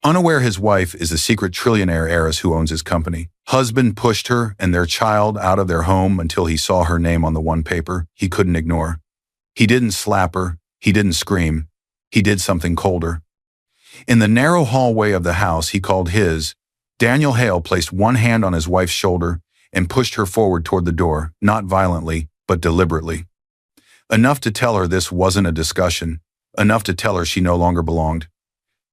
Unaware his wife is the secret trillionaire heiress who owns his company. Husband pushed her and their child out of their home until he saw her name on the one paper he couldn't ignore. He didn't slap her, he didn't scream, he did something colder. In the narrow hallway of the house he called his, Daniel Hale placed one hand on his wife's shoulder and pushed her forward toward the door, not violently, but deliberately. Enough to tell her this wasn't a discussion, enough to tell her she no longer belonged.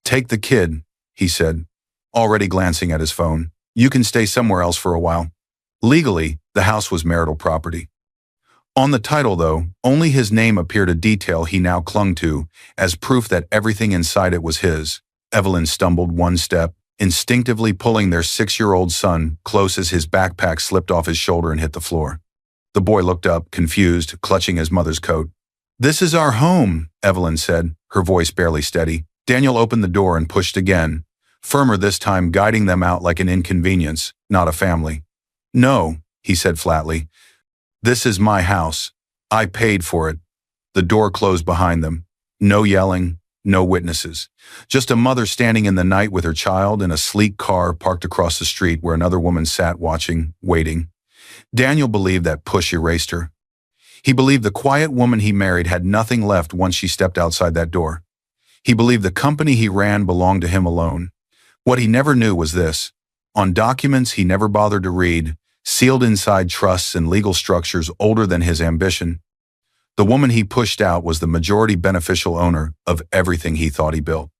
"Take the kid," he said, already glancing at his phone. "You can stay somewhere else for a while." Legally, the house was marital property. On the title, though, only his name appeared, a detail he now clung to as proof that everything inside it was his. Evelyn stumbled one step, instinctively pulling their 6-year-old son close as his backpack slipped off his shoulder and hit the floor. The boy looked up, confused, clutching his mother's coat. "This is our home," Evelyn said, her voice barely steady. Daniel opened the door and pushed again, firmer this time, guiding them out like an inconvenience, not a family. "No," he said flatly. "This is my house. I paid for it." The door closed behind them. No yelling, no witnesses. Just a mother standing in the night with her child in a sleek car parked across the street where another woman sat watching, waiting. Daniel believed that push erased her. He believed the quiet woman he married had nothing left once she stepped outside that door. He believed the company he ran belonged to him alone. What he never knew was this: on documents he never bothered to read, sealed inside trusts and legal structures older than his ambition, the woman he pushed out was the majority beneficial owner of everything he thought he built.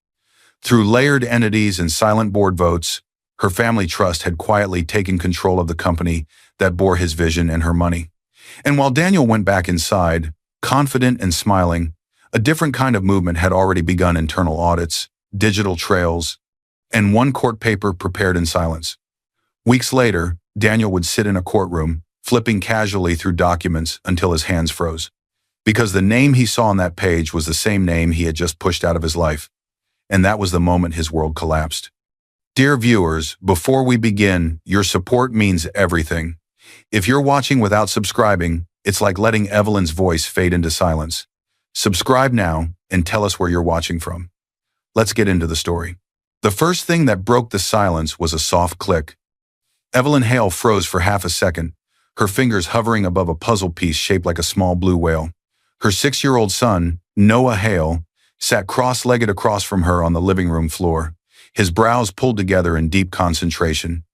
Through layered entities and silent board votes, her family trust had quietly taken control of the company that bore his vision and her money. And while Daniel went back inside, confident and smiling, a different kind of movement had already begun: internal audits, digital trails, and one court paper prepared in silence. Weeks later, Daniel would sit in a courtroom, flipping casually through documents until his hands froze. Because the name he saw on that page was the same name he had just pushed out of his life. And that was the moment his world collapsed. Dear viewers, before we begin, your support means everything. If you're watching without subscribing, it's like letting Evelyn's voice fade into silence. Subscribe now and tell us where you're watching from. Let's get into the story. The first thing that broke the silence was a soft click. Evelyn Hale froze for half a second, her fingers hovering above a puzzle piece shaped like a small blue whale. Her 6-year-old son, Noah Hale, sat cross-legged across from her on the living room floor, his brows pulled together in deep concentration.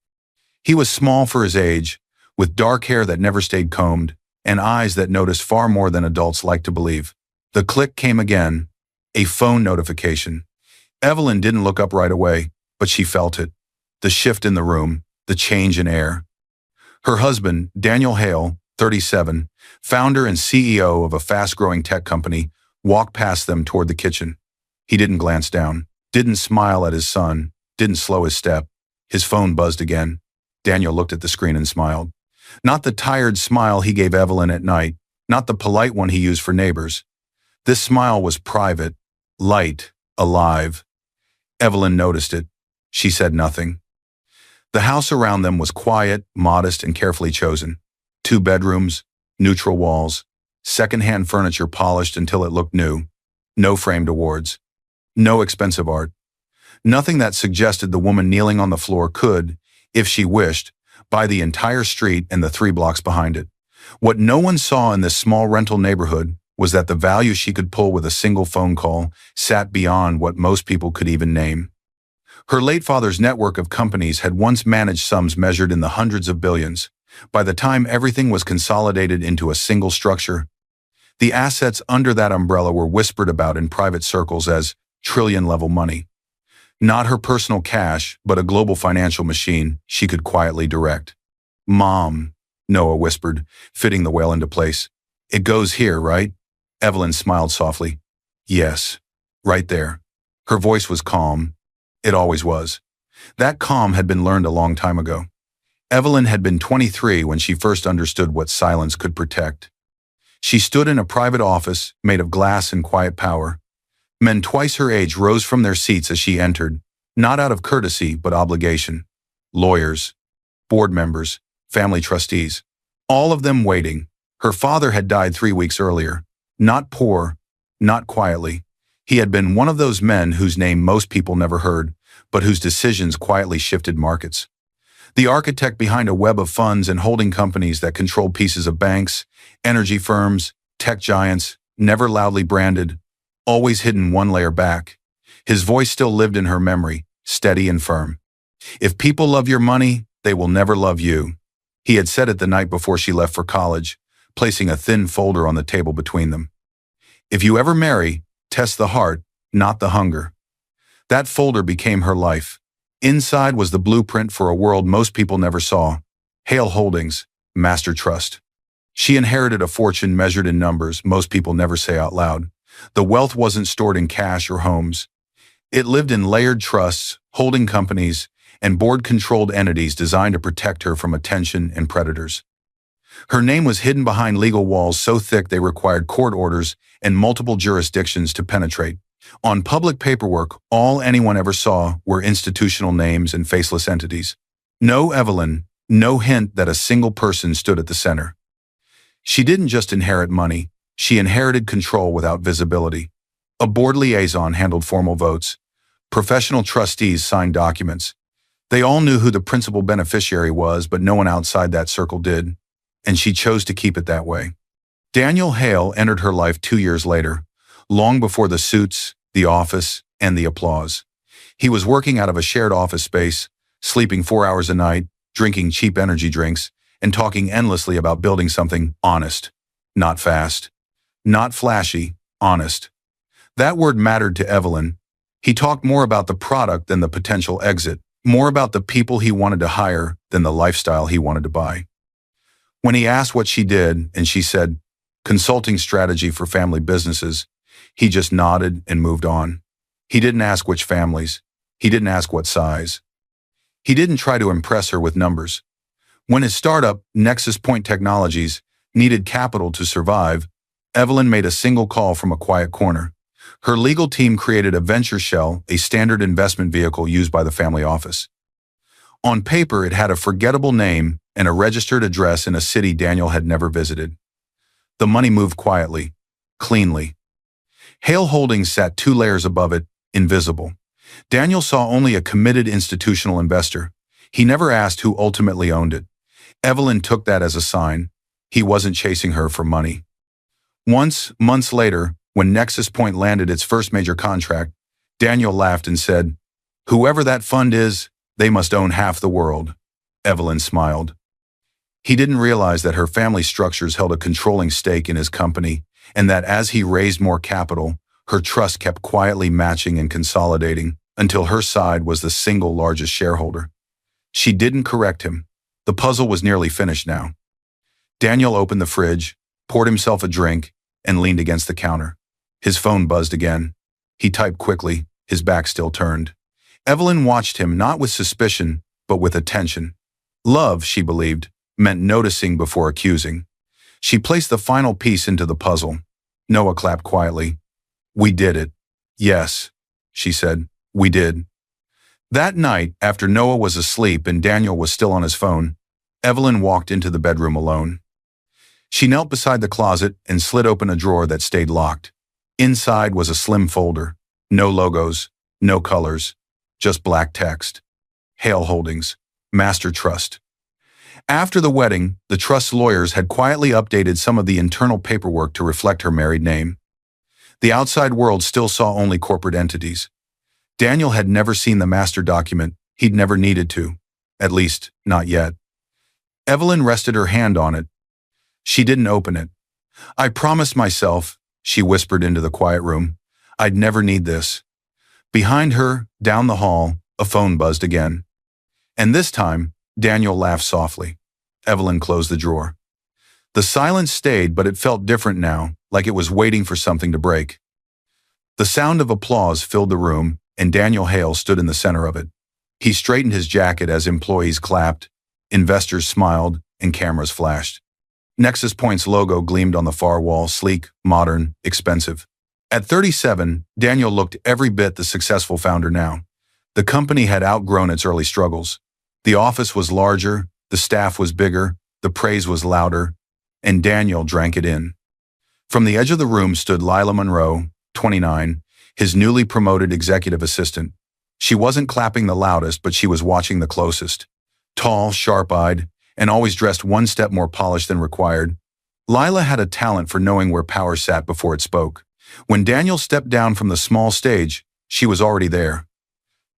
He was small for his age, with dark hair that never stayed combed, and eyes that noticed far more than adults like to believe. The click came again, a phone notification. Evelyn didn't look up right away, but she felt it. The shift in the room, the change in air. Her husband, Daniel Hale, 37, founder and CEO of a fast-growing tech company, walked past them toward the kitchen. He didn't glance down, didn't smile at his son, didn't slow his step. His phone buzzed again. Daniel looked at the screen and smiled. Not the tired smile he gave Evelyn at night, not the polite one he used for neighbors. This smile was private, light, alive. Evelyn noticed it. She said nothing. The house around them was quiet, modest, and carefully chosen. 2 bedrooms, neutral walls, second-hand furniture polished until it looked new. No framed awards. No expensive art. Nothing that suggested the woman kneeling on the floor could, if she wished, buy the entire street and the 3 blocks behind it. What no one saw in this small rental neighborhood was that the value she could pull with a single phone call sat beyond what most people could even name. Her late father's network of companies had once managed sums measured in the hundreds of billions. By the time everything was consolidated into a single structure, the assets under that umbrella were whispered about in private circles as trillion-level money. Not her personal cash, but a global financial machine she could quietly direct. "Mom," Noah whispered, fitting the whale into place. "It goes here, right?" Evelyn smiled softly. "Yes, right there." Her voice was calm. It always was. That calm had been learned a long time ago. Evelyn had been 23 when she first understood what silence could protect. She stood in a private office made of glass and quiet power. Men twice her age rose from their seats as she entered, not out of courtesy but obligation. Lawyers, board members, family trustees, all of them waiting. Her father had died 3 weeks earlier. Not poor, not quietly. He had been one of those men whose name most people never heard, but whose decisions quietly shifted markets. The architect behind a web of funds and holding companies that controlled pieces of banks, energy firms, tech giants, never loudly branded, always hidden one layer back. His voice still lived in her memory, steady and firm. If people love your money, they will never love you. He had said it the night before she left for college, placing a thin folder on the table between them. If you ever marry, test the heart, not the hunger. That folder became her life. Inside was the blueprint for a world most people never saw. Hale Holdings, Master Trust. She inherited a fortune measured in numbers most people never say out loud. The wealth wasn't stored in cash or homes. It lived in layered trusts, holding companies, and board-controlled entities designed to protect her from attention and predators. Her name was hidden behind legal walls so thick they required court orders and multiple jurisdictions to penetrate. On public paperwork, all anyone ever saw were institutional names and faceless entities. No Evelyn, no hint that a single person stood at the center. She didn't just inherit money, she inherited control without visibility. A board liaison handled formal votes. Professional trustees signed documents. They all knew who the principal beneficiary was, but no one outside that circle did, and she chose to keep it that way. Daniel Hale entered her life 2 years later, long before the suits, the office, and the applause. He was working out of a shared office space, sleeping 4 hours a night, drinking cheap energy drinks, and talking endlessly about building something honest. Not fast. Not flashy, honest. That word mattered to Evelyn. He talked more about the product than the potential exit, more about the people he wanted to hire than the lifestyle he wanted to buy. When he asked what she did, and she said, consulting strategy for family businesses, he just nodded and moved on. He didn't ask which families. He didn't ask what size. He didn't try to impress her with numbers. When his startup, Nexus Point Technologies, needed capital to survive, Evelyn made a single call from a quiet corner. Her legal team created a venture shell, a standard investment vehicle used by the family office. On paper, it had a forgettable name and a registered address in a city Daniel had never visited. The money moved quietly, cleanly. Hale Holdings sat 2 layers above it, invisible. Daniel saw only a committed institutional investor. He never asked who ultimately owned it. Evelyn took that as a sign. He wasn't chasing her for money. Once, months later, when Nexus Point landed its first major contract, Daniel laughed and said, "Whoever that fund is, they must own half the world." Evelyn smiled. He didn't realize that her family structures held a controlling stake in his company, and that as he raised more capital, her trust kept quietly matching and consolidating until her side was the single largest shareholder. She didn't correct him. The puzzle was nearly finished now. Daniel opened the fridge, poured himself a drink, and leaned against the counter. His phone buzzed again. He typed quickly, his back still turned. Evelyn watched him not with suspicion, but with attention. Love, she believed, meant noticing before accusing. She placed the final piece into the puzzle. Noah clapped quietly. "We did it." "Yes," she said, "we did." That night, after Noah was asleep and Daniel was still on his phone, Evelyn walked into the bedroom alone. She knelt beside the closet and slid open a drawer that stayed locked. Inside was a slim folder. No logos, no colors, just black text. Hale Holdings, Master Trust. After the wedding, the trust's lawyers had quietly updated some of the internal paperwork to reflect her married name. The outside world still saw only corporate entities. Daniel had never seen the master document. He'd never needed to. At least, not yet. Evelyn rested her hand on it. She didn't open it. "I promised myself," she whispered into the quiet room, "I'd never need this." Behind her, down the hall, a phone buzzed again. And this time, Daniel laughed softly. Evelyn closed the drawer. The silence stayed, but it felt different now, like it was waiting for something to break. The sound of applause filled the room, and Daniel Hale stood in the center of it. He straightened his jacket as employees clapped, investors smiled, and cameras flashed. Nexus Point's logo gleamed on the far wall, sleek, modern, expensive. At 37, Daniel looked every bit the successful founder now. The company had outgrown its early struggles. The office was larger, the staff was bigger, the praise was louder, and Daniel drank it in. From the edge of the room stood Lila Monroe, 29, his newly promoted executive assistant. She wasn't clapping the loudest, but she was watching the closest. Tall, sharp-eyed, and always dressed one step more polished than required, Lila had a talent for knowing where power sat before it spoke. When Daniel stepped down from the small stage, she was already there.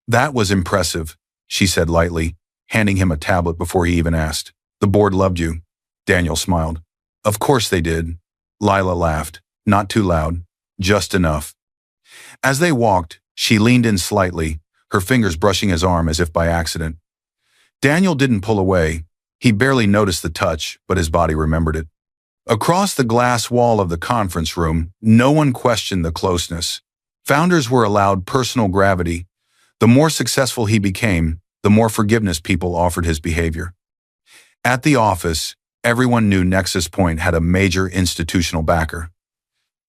"That was impressive," she said lightly, handing him a tablet before he even asked. "The board loved you." Daniel smiled. "Of course they did." Lila laughed, not too loud, just enough. As they walked, she leaned in slightly, her fingers brushing his arm as if by accident. Daniel didn't pull away. He barely noticed the touch, but his body remembered it. Across the glass wall of the conference room, no one questioned the closeness. Founders were allowed personal gravity. The more successful he became, the more forgiveness people offered his behavior. At the office, everyone knew Nexus Point had a major institutional backer.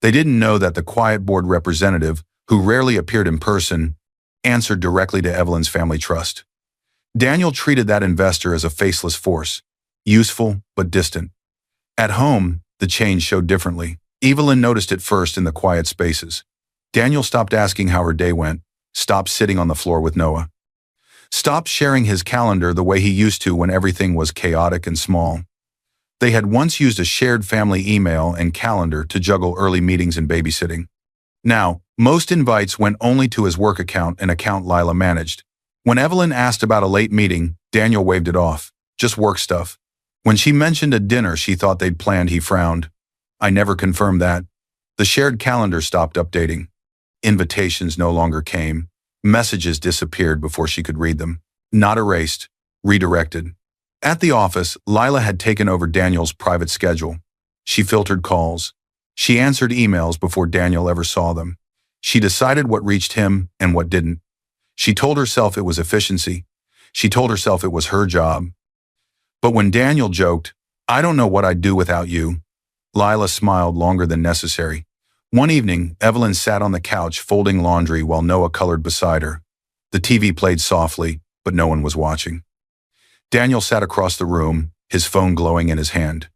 They didn't know that the quiet board representative, who rarely appeared in person, answered directly to Evelyn's family trust. Daniel treated that investor as a faceless force, useful but distant. At home, the change showed differently. Evelyn noticed it first in the quiet spaces. Daniel stopped asking how her day went, stopped sitting on the floor with Noah, stopped sharing his calendar the way he used to when everything was chaotic and small. They had once used a shared family email and calendar to juggle early meetings and babysitting. Now, most invites went only to his work account, an account Lila managed. When Evelyn asked about a late meeting, Daniel waved it off. Just work stuff. When she mentioned a dinner she thought they'd planned, he frowned. "I never confirmed that." The shared calendar stopped updating. Invitations no longer came. Messages disappeared before she could read them. Not erased, redirected. At the office, Lila had taken over Daniel's private schedule. She filtered calls. She answered emails before Daniel ever saw them. She decided what reached him and what didn't. She told herself it was efficiency. She told herself it was her job. But when Daniel joked, "I don't know what I'd do without you," Lila smiled longer than necessary. One evening, Evelyn sat on the couch folding laundry while Noah colored beside her. The TV played softly, but no one was watching. Daniel sat across the room, his phone glowing in his hand.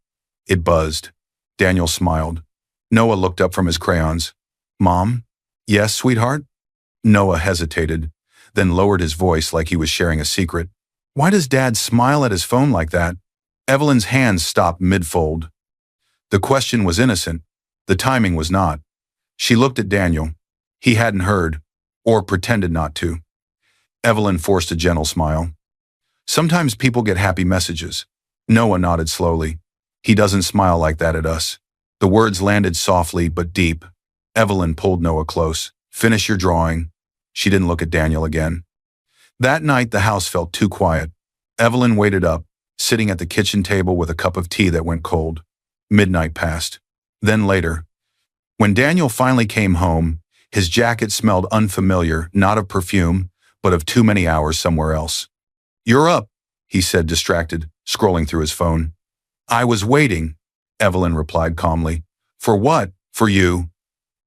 It buzzed. Daniel smiled. Noah looked up from his crayons. "Mom?" "Yes, sweetheart?" Noah hesitated, then lowered his voice like he was sharing a secret. "Why does Dad smile at his phone like that?" Evelyn's hands stopped mid-fold. The question was innocent. The timing was not. She looked at Daniel. He hadn't heard, or pretended not to. Evelyn forced a gentle smile. "Sometimes people get happy messages." Noah nodded slowly. "He doesn't smile like that at us." The words landed softly but deep. Evelyn pulled Noah close. "Finish your drawing." She didn't look at Daniel again. That night, the house felt too quiet. Evelyn waited up, sitting at the kitchen table with a cup of tea that went cold. Midnight passed. Then later, when Daniel finally came home, his jacket smelled unfamiliar, not of perfume, but of too many hours somewhere else. "You're up," he said, distracted, scrolling through his phone. "I was waiting," Evelyn replied calmly. "For what? For you."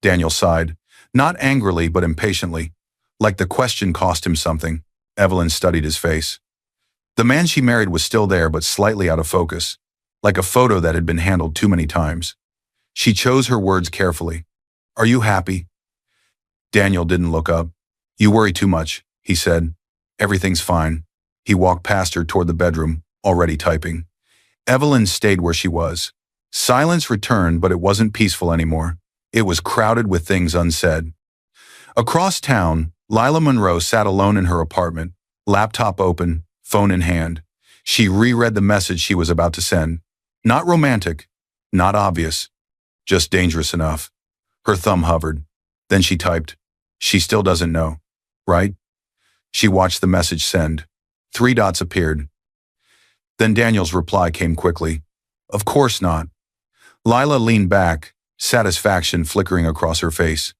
Daniel sighed, not angrily but impatiently, like the question cost him something. Evelyn studied his face. The man she married was still there but slightly out of focus, like a photo that had been handled too many times. She chose her words carefully. "Are you happy?" Daniel didn't look up. "You worry too much," he said. "Everything's fine." He walked past her toward the bedroom, already typing. Evelyn stayed where she was. Silence returned, but it wasn't peaceful anymore. It was crowded with things unsaid. Across town, Lila Monroe sat alone in her apartment, laptop open, phone in hand. She reread the message she was about to send. Not romantic, not obvious, just dangerous enough. Her thumb hovered. Then she typed, "She still doesn't know, right?" She watched the message send. 3 dots appeared. Then Daniel's reply came quickly. "Of course not." Lila leaned back, satisfaction flickering across her face.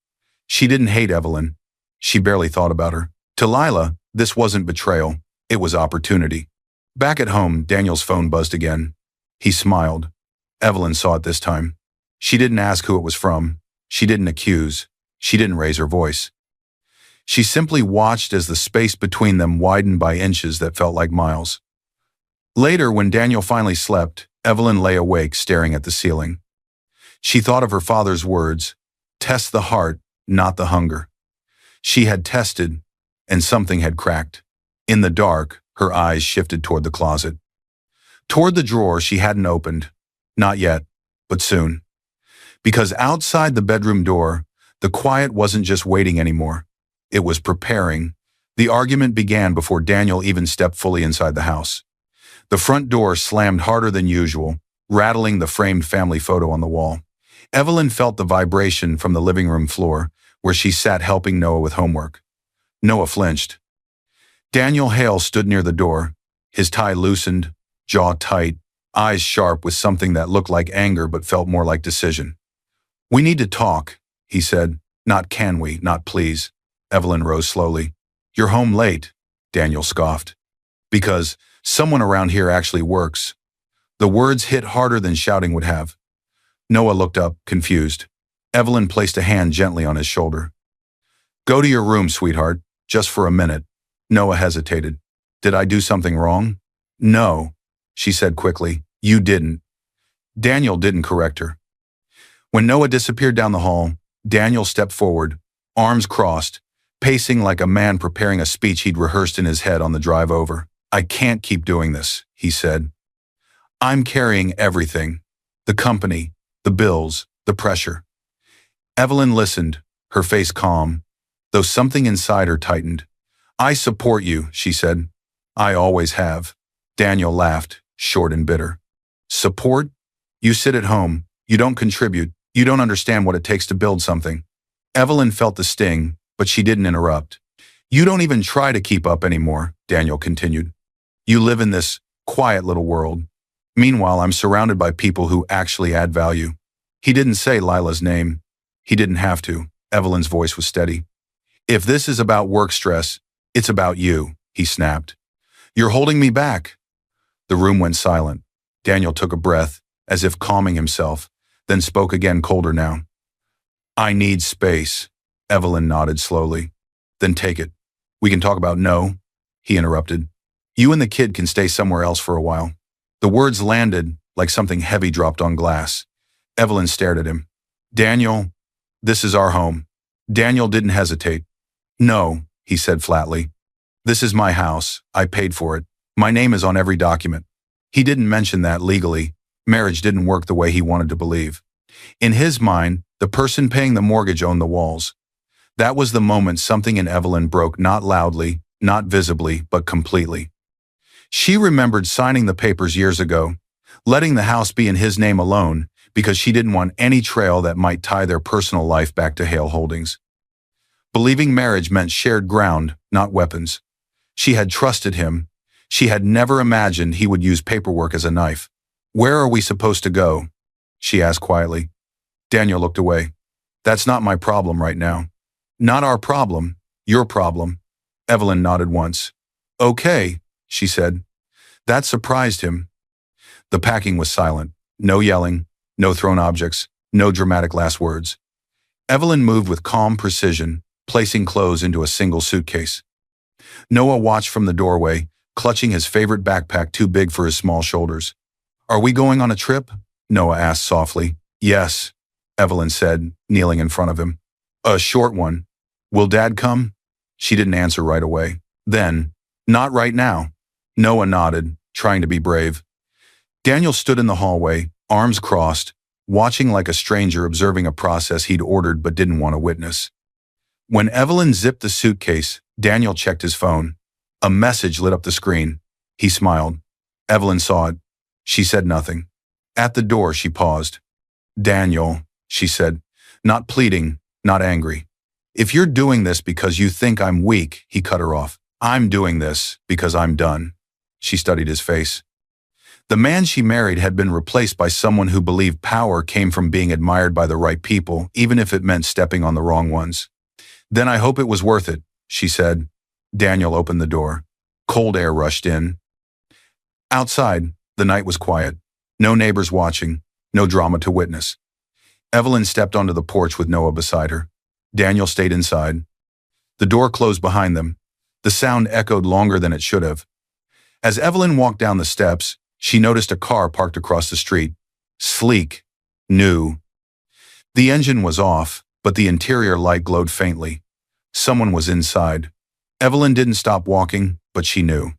She didn't hate Evelyn. She barely thought about her. To Lila, this wasn't betrayal. It was opportunity. Back at home, Daniel's phone buzzed again. He smiled. Evelyn saw it this time. She didn't ask who it was from. She didn't accuse. She didn't raise her voice. She simply watched as the space between them widened by inches that felt like miles. Later, when Daniel finally slept, Evelyn lay awake staring at the ceiling. She thought of her father's words, "Test the heart, not the hunger." She had tested, and something had cracked. In the dark, her eyes shifted toward the closet. Toward the drawer she hadn't opened. Not yet, but soon. Because outside the bedroom door, the quiet wasn't just waiting anymore. It was preparing. The argument began before Daniel even stepped fully inside the house. The front door slammed harder than usual, rattling the framed family photo on the wall. Evelyn felt the vibration from the living room floor, where she sat helping Noah with homework. Noah flinched. Daniel Hale stood near the door, his tie loosened, jaw tight, eyes sharp with something that looked like anger but felt more like decision. "We need to talk," he said. "Not can we, not please." Evelyn rose slowly. "You're home late," Daniel scoffed. "Because someone around here actually works." The words hit harder than shouting would have. Noah looked up, confused. Evelyn placed a hand gently on his shoulder. "Go to your room, sweetheart, just for a minute." Noah hesitated. "Did I do something wrong?" "No," she said quickly. "You didn't." Daniel didn't correct her. When Noah disappeared down the hall, Daniel stepped forward, arms crossed, pacing like a man preparing a speech he'd rehearsed in his head on the drive over. "I can't keep doing this," he said. "I'm carrying everything. The company, the bills, the pressure." Evelyn listened, her face calm, though something inside her tightened. "I support you," she said. "I always have." Daniel laughed, short and bitter. "Support? You sit at home, you don't contribute, you don't understand what it takes to build something." Evelyn felt the sting, but she didn't interrupt. "You don't even try to keep up anymore," Daniel continued. "You live in this quiet little world. Meanwhile, I'm surrounded by people who actually add value." He didn't say Lila's name. He didn't have to. Evelyn's voice was steady. "If this is about work stress, it's about you," he snapped. "You're holding me back." The room went silent. Daniel took a breath, as if calming himself, then spoke again, colder now. "I need space." Evelyn nodded slowly. "Then take it. We can talk about no," he interrupted. "You and the kid can stay somewhere else for a while." The words landed like something heavy dropped on glass. Evelyn stared at him. "Daniel, this is our home." Daniel didn't hesitate. "No," he said flatly. "This is my house. I paid for it. My name is on every document." He didn't mention that legally. Marriage didn't work the way he wanted to believe. In his mind, the person paying the mortgage owned the walls. That was the moment something in Evelyn broke, not loudly, not visibly, but completely. She remembered signing the papers years ago, letting the house be in his name alone, because she didn't want any trail that might tie their personal life back to Hale Holdings. Believing marriage meant shared ground, not weapons. She had trusted him. She had never imagined he would use paperwork as a knife. "Where are we supposed to go?" she asked quietly. Daniel looked away. "That's not my problem right now." "Not our problem, your problem." Evelyn nodded once. "Okay," she said. That surprised him. The packing was silent. No yelling, no thrown objects, no dramatic last words. Evelyn moved with calm precision, placing clothes into a single suitcase. Noah watched from the doorway, clutching his favorite backpack too big for his small shoulders. "Are we going on a trip?" Noah asked softly. "Yes," Evelyn said, kneeling in front of him. "A short one. Will Dad come?" She didn't answer right away. Then, "Not right now." Noah nodded, trying to be brave. Daniel stood in the hallway, arms crossed, watching like a stranger observing a process he'd ordered but didn't want to witness. When Evelyn zipped the suitcase, Daniel checked his phone. A message lit up the screen. He smiled. Evelyn saw it. She said nothing. At the door, she paused. "Daniel," she said, not pleading, not angry. "If you're doing this because you think I'm weak," he cut her off. "I'm doing this because I'm done." She studied his face. The man she married had been replaced by someone who believed power came from being admired by the right people, even if it meant stepping on the wrong ones. "Then I hope it was worth it," she said. Daniel opened the door. Cold air rushed in. Outside, the night was quiet. No neighbors watching, no drama to witness. Evelyn stepped onto the porch with Noah beside her. Daniel stayed inside. The door closed behind them. The sound echoed longer than it should have. As Evelyn walked down the steps, she noticed a car parked across the street. Sleek. New. The engine was off, but the interior light glowed faintly. Someone was inside. Evelyn didn't stop walking, but she knew.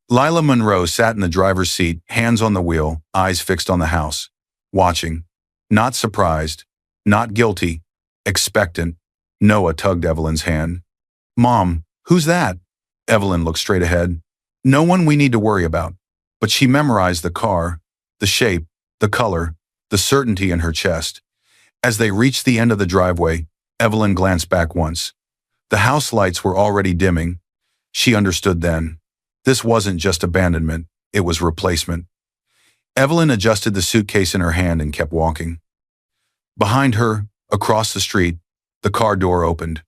Lila Monroe sat in the driver's seat, hands on the wheel, eyes fixed on the house. Watching. Not surprised. Not guilty. Expectant. Noah tugged Evelyn's hand. "Mom, who's that?" Evelyn looked straight ahead. "No one we need to worry about." But she memorized the car, the shape, the color, the certainty in her chest. As they reached the end of the driveway, Evelyn glanced back once. The house lights were already dimming. She understood then. This wasn't just abandonment, it was replacement. Evelyn adjusted the suitcase in her hand and kept walking. Behind her, across the street, the car door opened.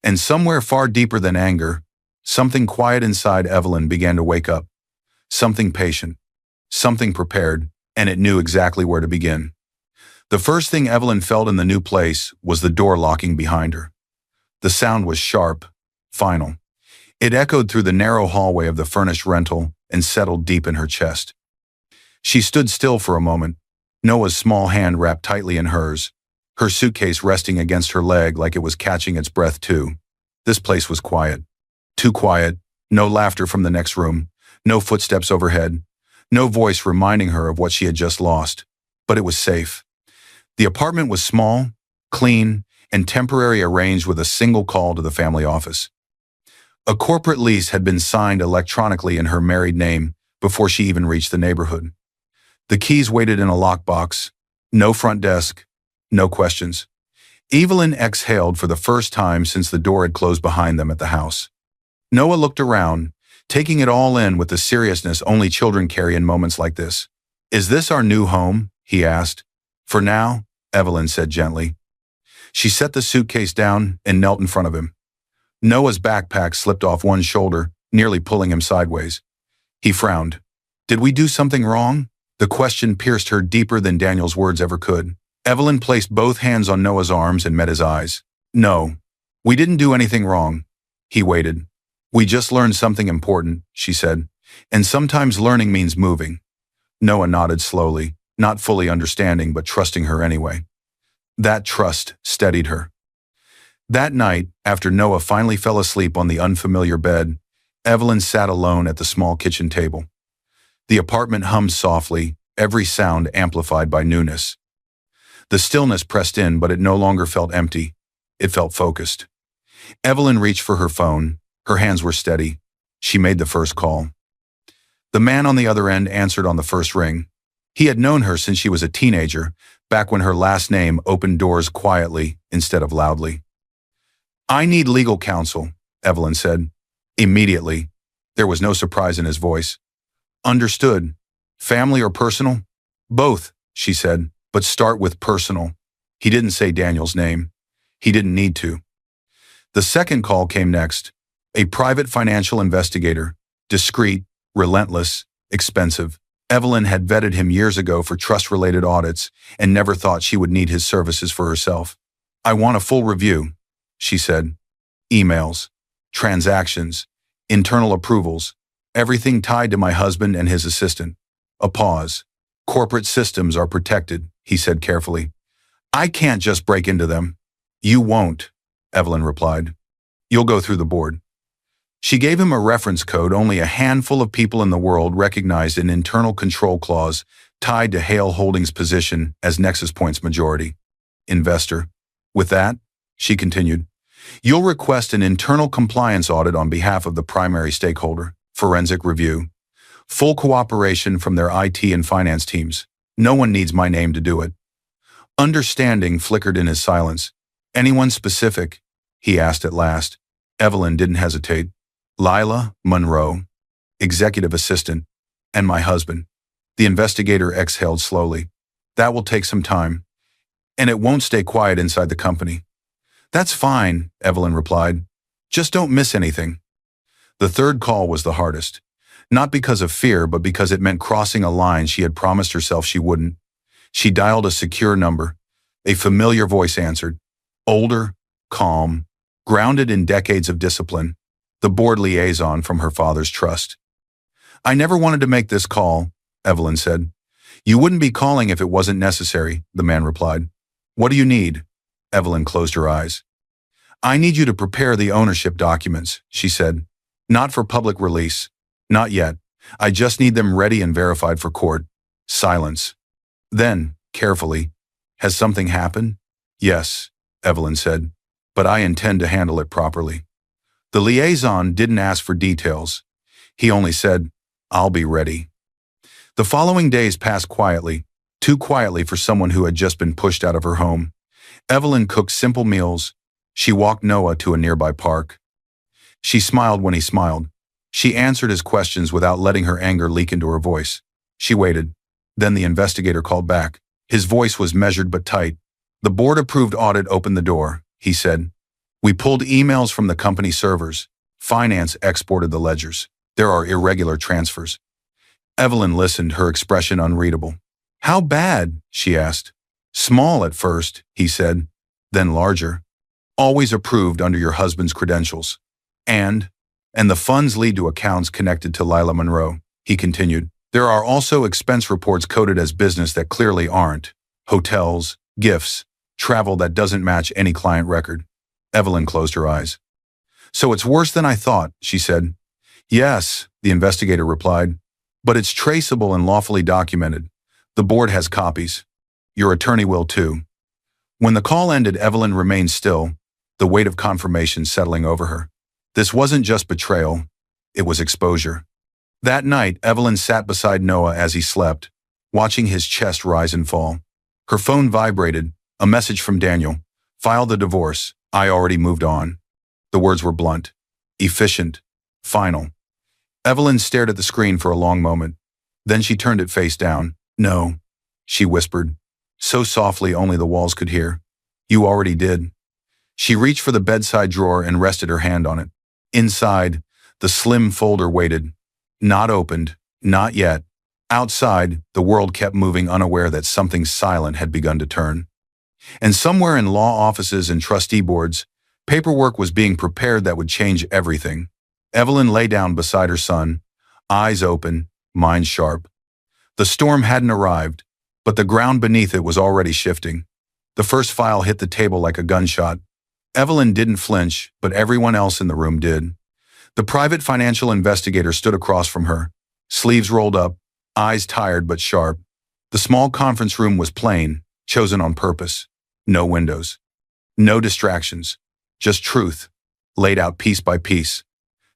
And somewhere far deeper than anger, something quiet inside Evelyn began to wake up. Something patient, something prepared, and it knew exactly where to begin. The first thing Evelyn felt in the new place was the door locking behind her. The sound was sharp, final. It echoed through the narrow hallway of the furnished rental and settled deep in her chest. She stood still for a moment, Noah's small hand wrapped tightly in hers, her suitcase resting against her leg like it was catching its breath too. This place was quiet. Too quiet, no laughter from the next room, no footsteps overhead, no voice reminding her of what she had just lost. But it was safe. The apartment was small, clean, and temporarily arranged with a single call to the family office. A corporate lease had been signed electronically in her married name before she even reached the neighborhood. The keys waited in a lockbox. No front desk. No questions. Evelyn exhaled for the first time since the door had closed behind them at the house. Noah looked around, taking it all in with the seriousness only children carry in moments like this. "Is this our new home?" he asked. "For now," Evelyn said gently. She set the suitcase down and knelt in front of him. Noah's backpack slipped off one shoulder, nearly pulling him sideways. He frowned. "Did we do something wrong?" The question pierced her deeper than Daniel's words ever could. Evelyn placed both hands on Noah's arms and met his eyes. "No, we didn't do anything wrong." He waited. "We just learned something important," she said. "And sometimes learning means moving." Noah nodded slowly, not fully understanding but trusting her anyway. That trust steadied her. That night, after Noah finally fell asleep on the unfamiliar bed, Evelyn sat alone at the small kitchen table. The apartment hummed softly, every sound amplified by newness. The stillness pressed in, but it no longer felt empty. It felt focused. Evelyn reached for her phone. Her hands were steady. She made the first call. The man on the other end answered on the first ring. He had known her since she was a teenager, back when her last name opened doors quietly instead of loudly. "I need legal counsel," Evelyn said. Immediately. There was no surprise in his voice. "Understood. Family or personal?" "Both," she said, "but start with personal." He didn't say Daniel's name. He didn't need to. The second call came next. A private financial investigator. Discreet, relentless, expensive. Evelyn had vetted him years ago for trust-related audits and never thought she would need his services for herself. "I want a full review," she said. "Emails, transactions, internal approvals, everything tied to my husband and his assistant." A pause. "Corporate systems are protected," he said carefully. "I can't just break into them." "You won't," Evelyn replied. "You'll go through the board." She gave him a reference code only a handful of people in the world recognized, an internal control clause tied to Hale Holdings' position as Nexus Point's majority investor. "With that," she continued, "you'll request an internal compliance audit on behalf of the primary stakeholder, forensic review. Full cooperation from their IT and finance teams. No one needs my name to do it." Understanding flickered in his silence. "Anyone specific?" he asked at last. Evelyn didn't hesitate. "Lila Monroe, executive assistant, and my husband." The investigator exhaled slowly. "That will take some time. And it won't stay quiet inside the company." "That's fine," Evelyn replied. "Just don't miss anything." The third call was the hardest. Not because of fear, but because it meant crossing a line she had promised herself she wouldn't. She dialed a secure number. A familiar voice answered. Older, calm, grounded in decades of discipline. The board liaison from her father's trust. "I never wanted to make this call," Evelyn said. "You wouldn't be calling if it wasn't necessary," the man replied. "What do you need?" Evelyn closed her eyes. I need you to prepare the ownership documents, she said. Not for public release. Not yet. I just need them ready and verified for court. Silence. Then, carefully, has something happened? Yes, Evelyn said, but I intend to handle it properly. The liaison didn't ask for details. He only said, I'll be ready. The following days passed quietly, too quietly for someone who had just been pushed out of her home. Evelyn cooked simple meals. She walked Noah to a nearby park. She smiled when he smiled. She answered his questions without letting her anger leak into her voice. She waited. Then the investigator called back. His voice was measured but tight. The board-approved audit opened the door, he said. We pulled emails from the company servers. Finance exported the ledgers. There are irregular transfers. Evelyn listened, her expression unreadable. How bad? She asked. Small at first, he said, then larger. Always approved under your husband's credentials. And the funds lead to accounts connected to Lila Monroe, he continued. There are also expense reports coded as business that clearly aren't. Hotels, gifts, travel that doesn't match any client record. Evelyn closed her eyes. So it's worse than I thought, she said. Yes, the investigator replied, but it's traceable and lawfully documented. The board has copies. Your attorney will too. When the call ended, Evelyn remained still, the weight of confirmation settling over her. This wasn't just betrayal, it was exposure. That night, Evelyn sat beside Noah as he slept, watching his chest rise and fall. Her phone vibrated, a message from Daniel. File the divorce. I already moved on. The words were blunt, efficient, final. Evelyn stared at the screen for a long moment. Then she turned it face down. No, she whispered, so softly only the walls could hear. You already did. She reached for the bedside drawer and rested her hand on it. Inside, the slim folder waited. Not opened, not yet. Outside, the world kept moving, unaware that something silent had begun to turn. And somewhere in law offices and trustee boards, paperwork was being prepared that would change everything. Evelyn lay down beside her son, eyes open, mind sharp. The storm hadn't arrived, but the ground beneath it was already shifting. The first file hit the table like a gunshot. Evelyn didn't flinch, but everyone else in the room did. The private financial investigator stood across from her, sleeves rolled up, eyes tired but sharp. The small conference room was plain, chosen on purpose. No windows. No distractions. Just truth, laid out piece by piece.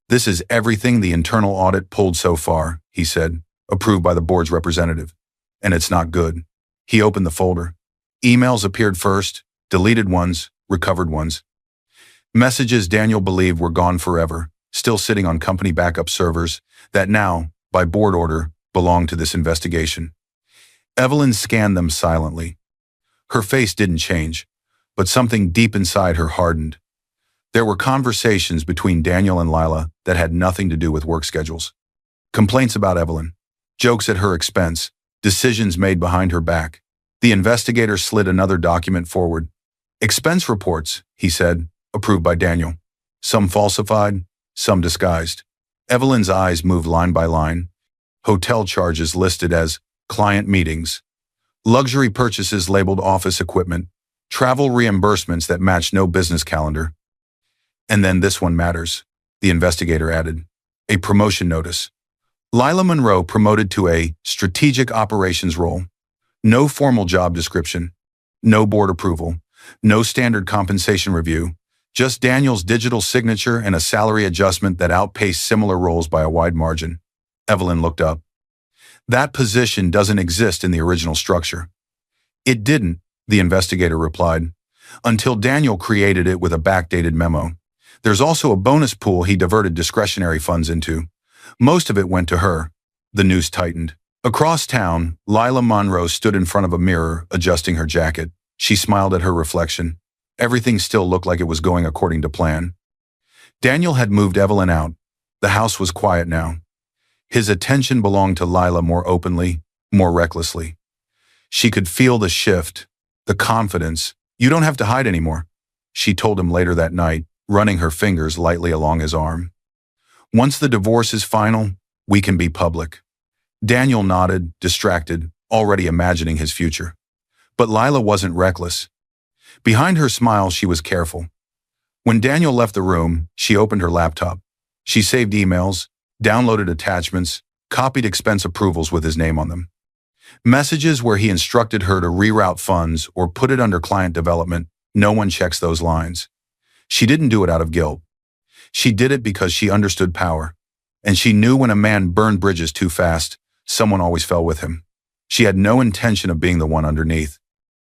This is everything the internal audit pulled so far, he said, approved by the board's representative. And it's not good. He opened the folder. Emails appeared first, deleted ones, recovered ones. Messages Daniel believed were gone forever, still sitting on company backup servers that now, by board order, belonged to this investigation. Evelyn scanned them silently. Her face didn't change, but something deep inside her hardened. There were conversations between Daniel and Lila that had nothing to do with work schedules. Complaints about Evelyn, jokes at her expense, decisions made behind her back. The investigator slid another document forward. Expense reports, he said, approved by Daniel. Some falsified, some disguised. Evelyn's eyes moved line by line. Hotel charges listed as client meetings. Luxury purchases labeled office equipment. Travel reimbursements that matched no business calendar. And then this one matters, the investigator added. A promotion notice. Lila Monroe promoted to a strategic operations role. No formal job description. No board approval. No standard compensation review. Just Daniel's digital signature and a salary adjustment that outpaced similar roles by a wide margin. Evelyn looked up. That position doesn't exist in the original structure. It didn't, the investigator replied, until Daniel created it with a backdated memo. There's also a bonus pool he diverted discretionary funds into. Most of it went to her. The noose tightened. Across town, Lila Monroe stood in front of a mirror, adjusting her jacket. She smiled at her reflection. Everything still looked like it was going according to plan. Daniel had moved Evelyn out. The house was quiet now. His attention belonged to Lila more openly, more recklessly. She could feel the shift, the confidence. You don't have to hide anymore, she told him later that night, running her fingers lightly along his arm. Once the divorce is final, we can be public. Daniel nodded, distracted, already imagining his future. But Lila wasn't reckless. Behind her smile, she was careful. When Daniel left the room, she opened her laptop. She saved emails, downloaded attachments, copied expense approvals with his name on them. Messages where he instructed her to reroute funds or put it under client development, no one checks those lines. She didn't do it out of guilt. She did it because she understood power. And she knew when a man burned bridges too fast, someone always fell with him. She had no intention of being the one underneath.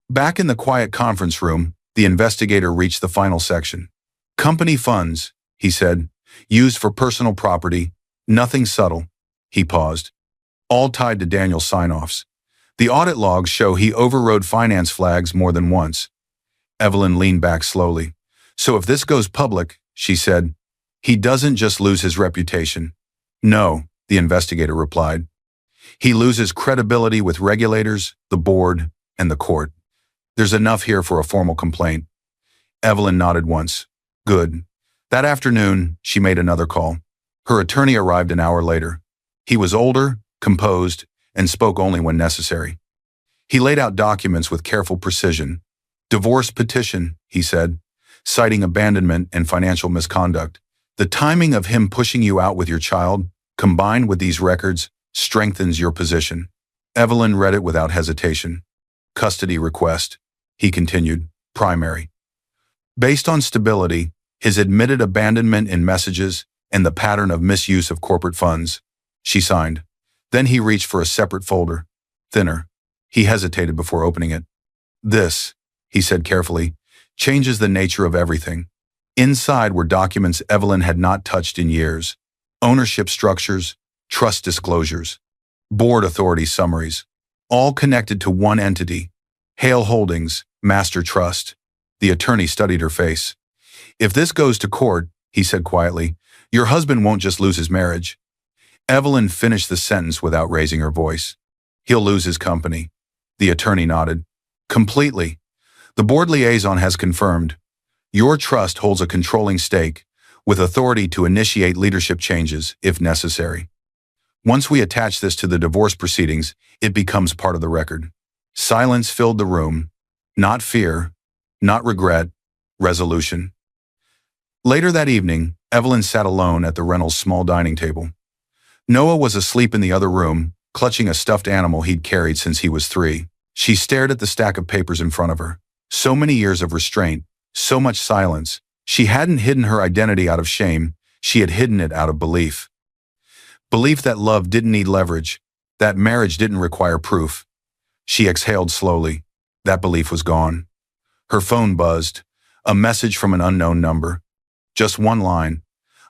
Back in the quiet conference room, the investigator reached the final section. Company funds, he said, used for personal property, nothing subtle. He paused. All tied to Daniel's sign-offs. The audit logs show he overrode finance flags more than once. Evelyn leaned back slowly. So if this goes public, she said, he doesn't just lose his reputation. No, the investigator replied. He loses credibility with regulators, the board, and the court. There's enough here for a formal complaint. Evelyn nodded once. Good. That afternoon, she made another call. Her attorney arrived an hour later. He was older, composed, and spoke only when necessary. He laid out documents with careful precision. Divorce petition, he said, citing abandonment and financial misconduct. The timing of him pushing you out with your child, combined with these records, strengthens your position. Evelyn read it without hesitation. Custody request, he continued, primary. Based on stability, his admitted abandonment in messages, and the pattern of misuse of corporate funds, she signed. Then he reached for a separate folder, thinner. He hesitated before opening it. This, he said carefully, changes the nature of everything. Inside were documents Evelyn had not touched in years. Ownership structures, trust disclosures, board authority summaries, all connected to one entity, Hale Holdings, Master Trust. The attorney studied her face. If this goes to court, he said quietly, your husband won't just lose his marriage. Evelyn finished the sentence without raising her voice. He'll lose his company. The attorney nodded. Completely. The board liaison has confirmed. Your trust holds a controlling stake, with authority to initiate leadership changes if necessary. Once we attach this to the divorce proceedings, it becomes part of the record. Silence filled the room. Not fear, not regret, resolution. Later that evening, Evelyn sat alone at the Reynolds' small dining table. Noah was asleep in the other room, clutching a stuffed animal he'd carried since he was 3. She stared at the stack of papers in front of her. So many years of restraint, so much silence. She hadn't hidden her identity out of shame, she had hidden it out of belief. Belief that love didn't need leverage, that marriage didn't require proof. She exhaled slowly. That belief was gone. Her phone buzzed. A message from an unknown number. Just one line.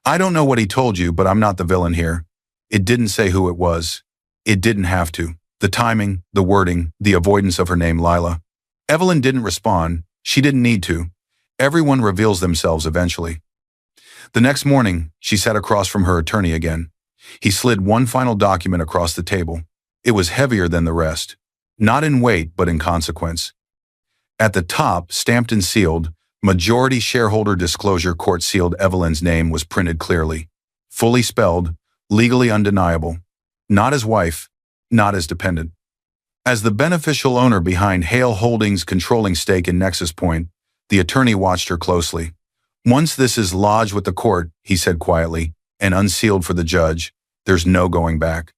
I don't know what he told you, but I'm not the villain here. It didn't say who it was. It didn't have to. The timing, the wording, the avoidance of her name, Lila. Evelyn didn't respond. She didn't need to. Everyone reveals themselves eventually. The next morning, she sat across from her attorney again. He slid one final document across the table. It was heavier than the rest. Not in weight, but in consequence. At the top, stamped and sealed, majority shareholder disclosure court-sealed Evelyn's name was printed clearly. Fully spelled, legally undeniable. Not as wife, not as dependent. As the beneficial owner behind Hale Holdings' controlling stake in Nexus Point, the attorney watched her closely. Once this is lodged with the court, he said quietly, and unsealed for the judge, there's no going back.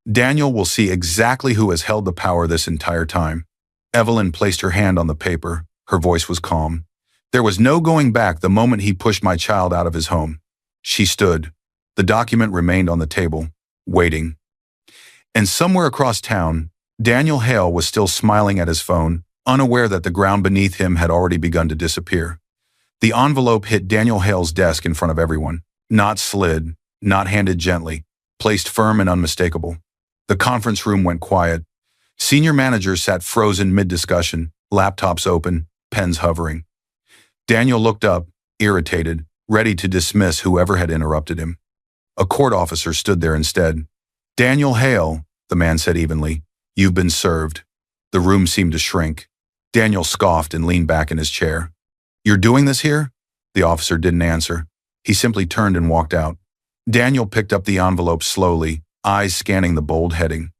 Daniel will see exactly who has held the power this entire time. Evelyn placed her hand on the paper. Her voice was calm. There was no going back the moment he pushed my child out of his home. She stood. The document remained on the table, waiting. And somewhere across town, Daniel Hale was still smiling at his phone, unaware that the ground beneath him had already begun to disappear. The envelope hit Daniel Hale's desk in front of everyone. Not slid, not handed gently, placed firm and unmistakable. The conference room went quiet. Senior managers sat frozen mid-discussion, laptops open, pens hovering. Daniel looked up, irritated, ready to dismiss whoever had interrupted him. A court officer stood there instead. Daniel Hale, the man said evenly, you've been served. The room seemed to shrink. Daniel scoffed and leaned back in his chair. You're doing this here? The officer didn't answer. He simply turned and walked out. Daniel picked up the envelope slowly, eyes scanning the bold heading.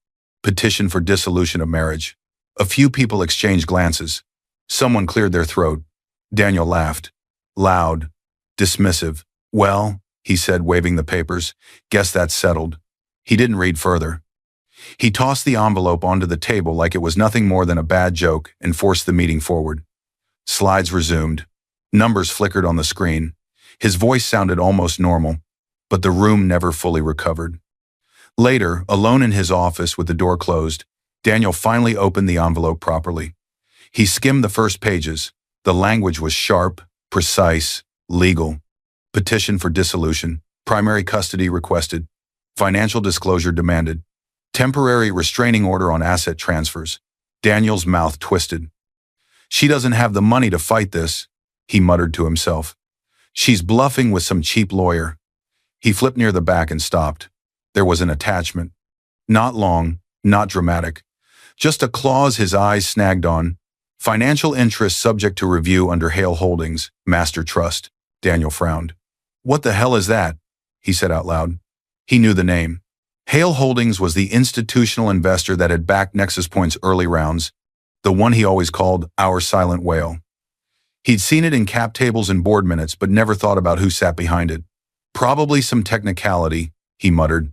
Petition for dissolution of marriage. A few people exchanged glances. Someone cleared their throat. Daniel laughed. Loud, dismissive. Well, he said, waving the papers, guess that's settled. He didn't read further. He tossed the envelope onto the table like it was nothing more than a bad joke and forced the meeting forward. Slides resumed. Numbers flickered on the screen. His voice sounded almost normal, but the room never fully recovered. Later, alone in his office with the door closed, Daniel finally opened the envelope properly. He skimmed the first pages. The language was sharp, precise, legal. Petition for dissolution. Primary custody requested. Financial disclosure demanded. Temporary restraining order on asset transfers. Daniel's mouth twisted. She doesn't have the money to fight this, he muttered to himself. She's bluffing with some cheap lawyer. He flipped near the back and stopped. There was an attachment. Not long, not dramatic. Just a clause his eyes snagged on. Financial interest subject to review under Hale Holdings, Master Trust. Daniel frowned. What the hell is that? He said out loud. He knew the name. Hale Holdings was the institutional investor that had backed Nexus Point's early rounds, the one he always called our silent whale. He'd seen it in cap tables and board minutes, but never thought about who sat behind it. Probably some technicality, he muttered.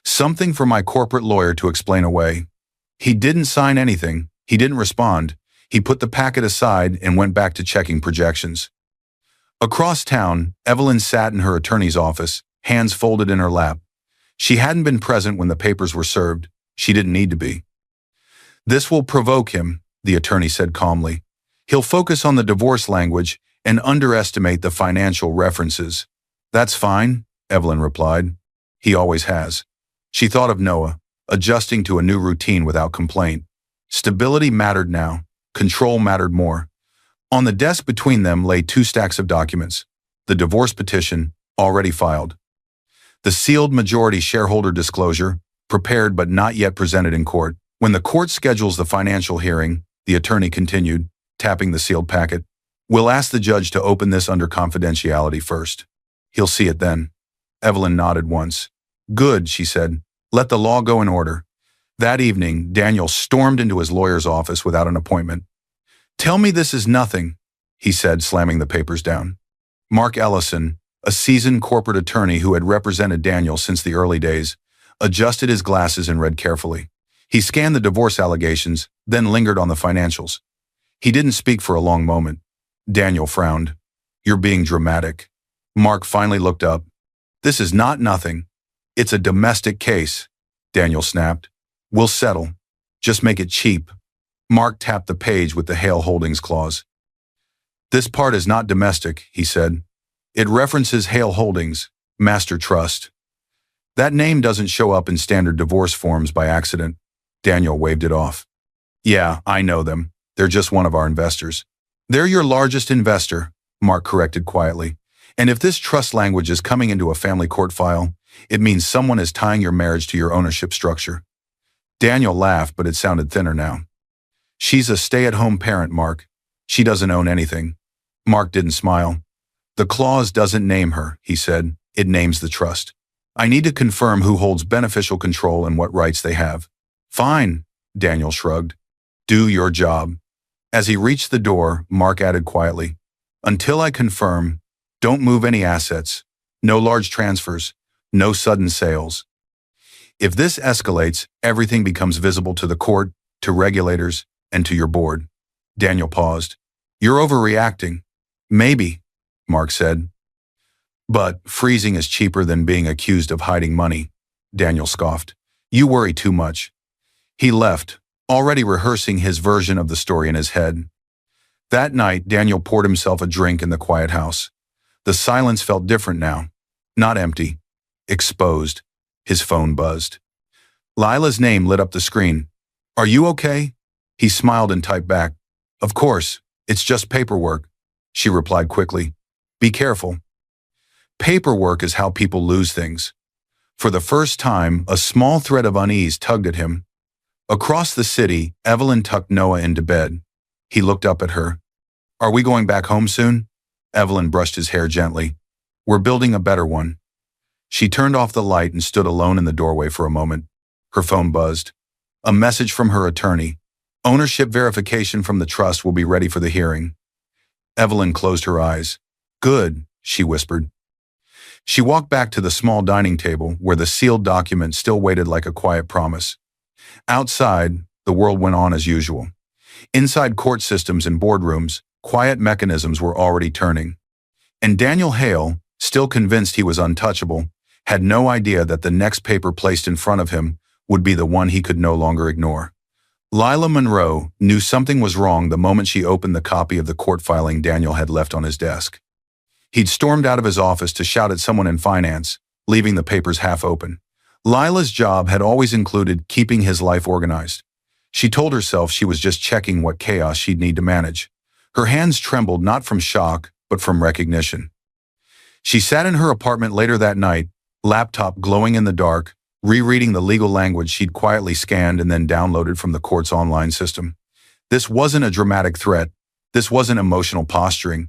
Something for my corporate lawyer to explain away. He didn't sign anything. He didn't respond. He put the packet aside and went back to checking projections. Across town, Evelyn sat in her attorney's office, hands folded in her lap. She hadn't been present when the papers were served. She didn't need to be. This will provoke him, the attorney said calmly. He'll focus on the divorce language and underestimate the financial references. That's fine, Evelyn replied. He always has. She thought of Noah, adjusting to a new routine without complaint. Stability mattered now. Control mattered more. On the desk between them lay 2 stacks of documents. The divorce petition, already filed. The sealed majority shareholder disclosure, prepared but not yet presented in court. When the court schedules the financial hearing, the attorney continued, tapping the sealed packet, we'll ask the judge to open this under confidentiality first. He'll see it then. Evelyn nodded once. Good, she said. Let the law go in order. That evening, Daniel stormed into his lawyer's office without an appointment. Tell me this is nothing, he said, slamming the papers down. Mark Ellison, a seasoned corporate attorney who had represented Daniel since the early days, adjusted his glasses and read carefully. He scanned the divorce allegations, then lingered on the financials. He didn't speak for a long moment. Daniel frowned. You're being dramatic. Mark finally looked up. This is not nothing. It's a domestic case, Daniel snapped. We'll settle. Just make it cheap. Mark tapped the page with the Hale Holdings clause. This part is not domestic, he said. It references Hale Holdings, Master Trust. That name doesn't show up in standard divorce forms by accident. Daniel waved it off. Yeah, I know them. They're just one of our investors. They're your largest investor, Mark corrected quietly. And if this trust language is coming into a family court file, it means someone is tying your marriage to your ownership structure. Daniel laughed, but it sounded thinner now. She's a stay-at-home parent, Mark. She doesn't own anything. Mark didn't smile. The clause doesn't name her, he said. It names the trust. I need to confirm who holds beneficial control and what rights they have. Fine, Daniel shrugged. Do your job. As he reached the door, Mark added quietly, until I confirm, don't move any assets. No large transfers. No sudden sales. If this escalates, everything becomes visible to the court, to regulators, and to your board. Daniel paused. You're overreacting. Maybe, Mark said. But freezing is cheaper than being accused of hiding money, Daniel scoffed. You worry too much. He left, already rehearsing his version of the story in his head. That night, Daniel poured himself a drink in the quiet house. The silence felt different now. Not empty. Exposed. His phone buzzed. Lila's name lit up the screen. Are you okay? He smiled and typed back. Of course, it's just paperwork, she replied quickly. Be careful. Paperwork is how people lose things. For the first time, a small thread of unease tugged at him. Across the city, Evelyn tucked Noah into bed. He looked up at her. Are we going back home soon? Evelyn brushed his hair gently. We're building a better one. She turned off the light and stood alone in the doorway for a moment. Her phone buzzed. A message from her attorney. Ownership verification from the trust will be ready for the hearing. Evelyn closed her eyes. Good, she whispered. She walked back to the small dining table where the sealed document still waited like a quiet promise. Outside, the world went on as usual. Inside court systems and boardrooms, quiet mechanisms were already turning. And Daniel Hale, still convinced he was untouchable, had no idea that the next paper placed in front of him would be the one he could no longer ignore. Lila Monroe knew something was wrong the moment she opened the copy of the court filing Daniel had left on his desk. He'd stormed out of his office to shout at someone in finance, leaving the papers half open. Lila's job had always included keeping his life organized. She told herself she was just checking what chaos she'd need to manage. Her hands trembled not from shock, but from recognition. She sat in her apartment later that night, laptop glowing in the dark, rereading the legal language she'd quietly scanned and then downloaded from the court's online system. This wasn't a dramatic threat. This wasn't emotional posturing.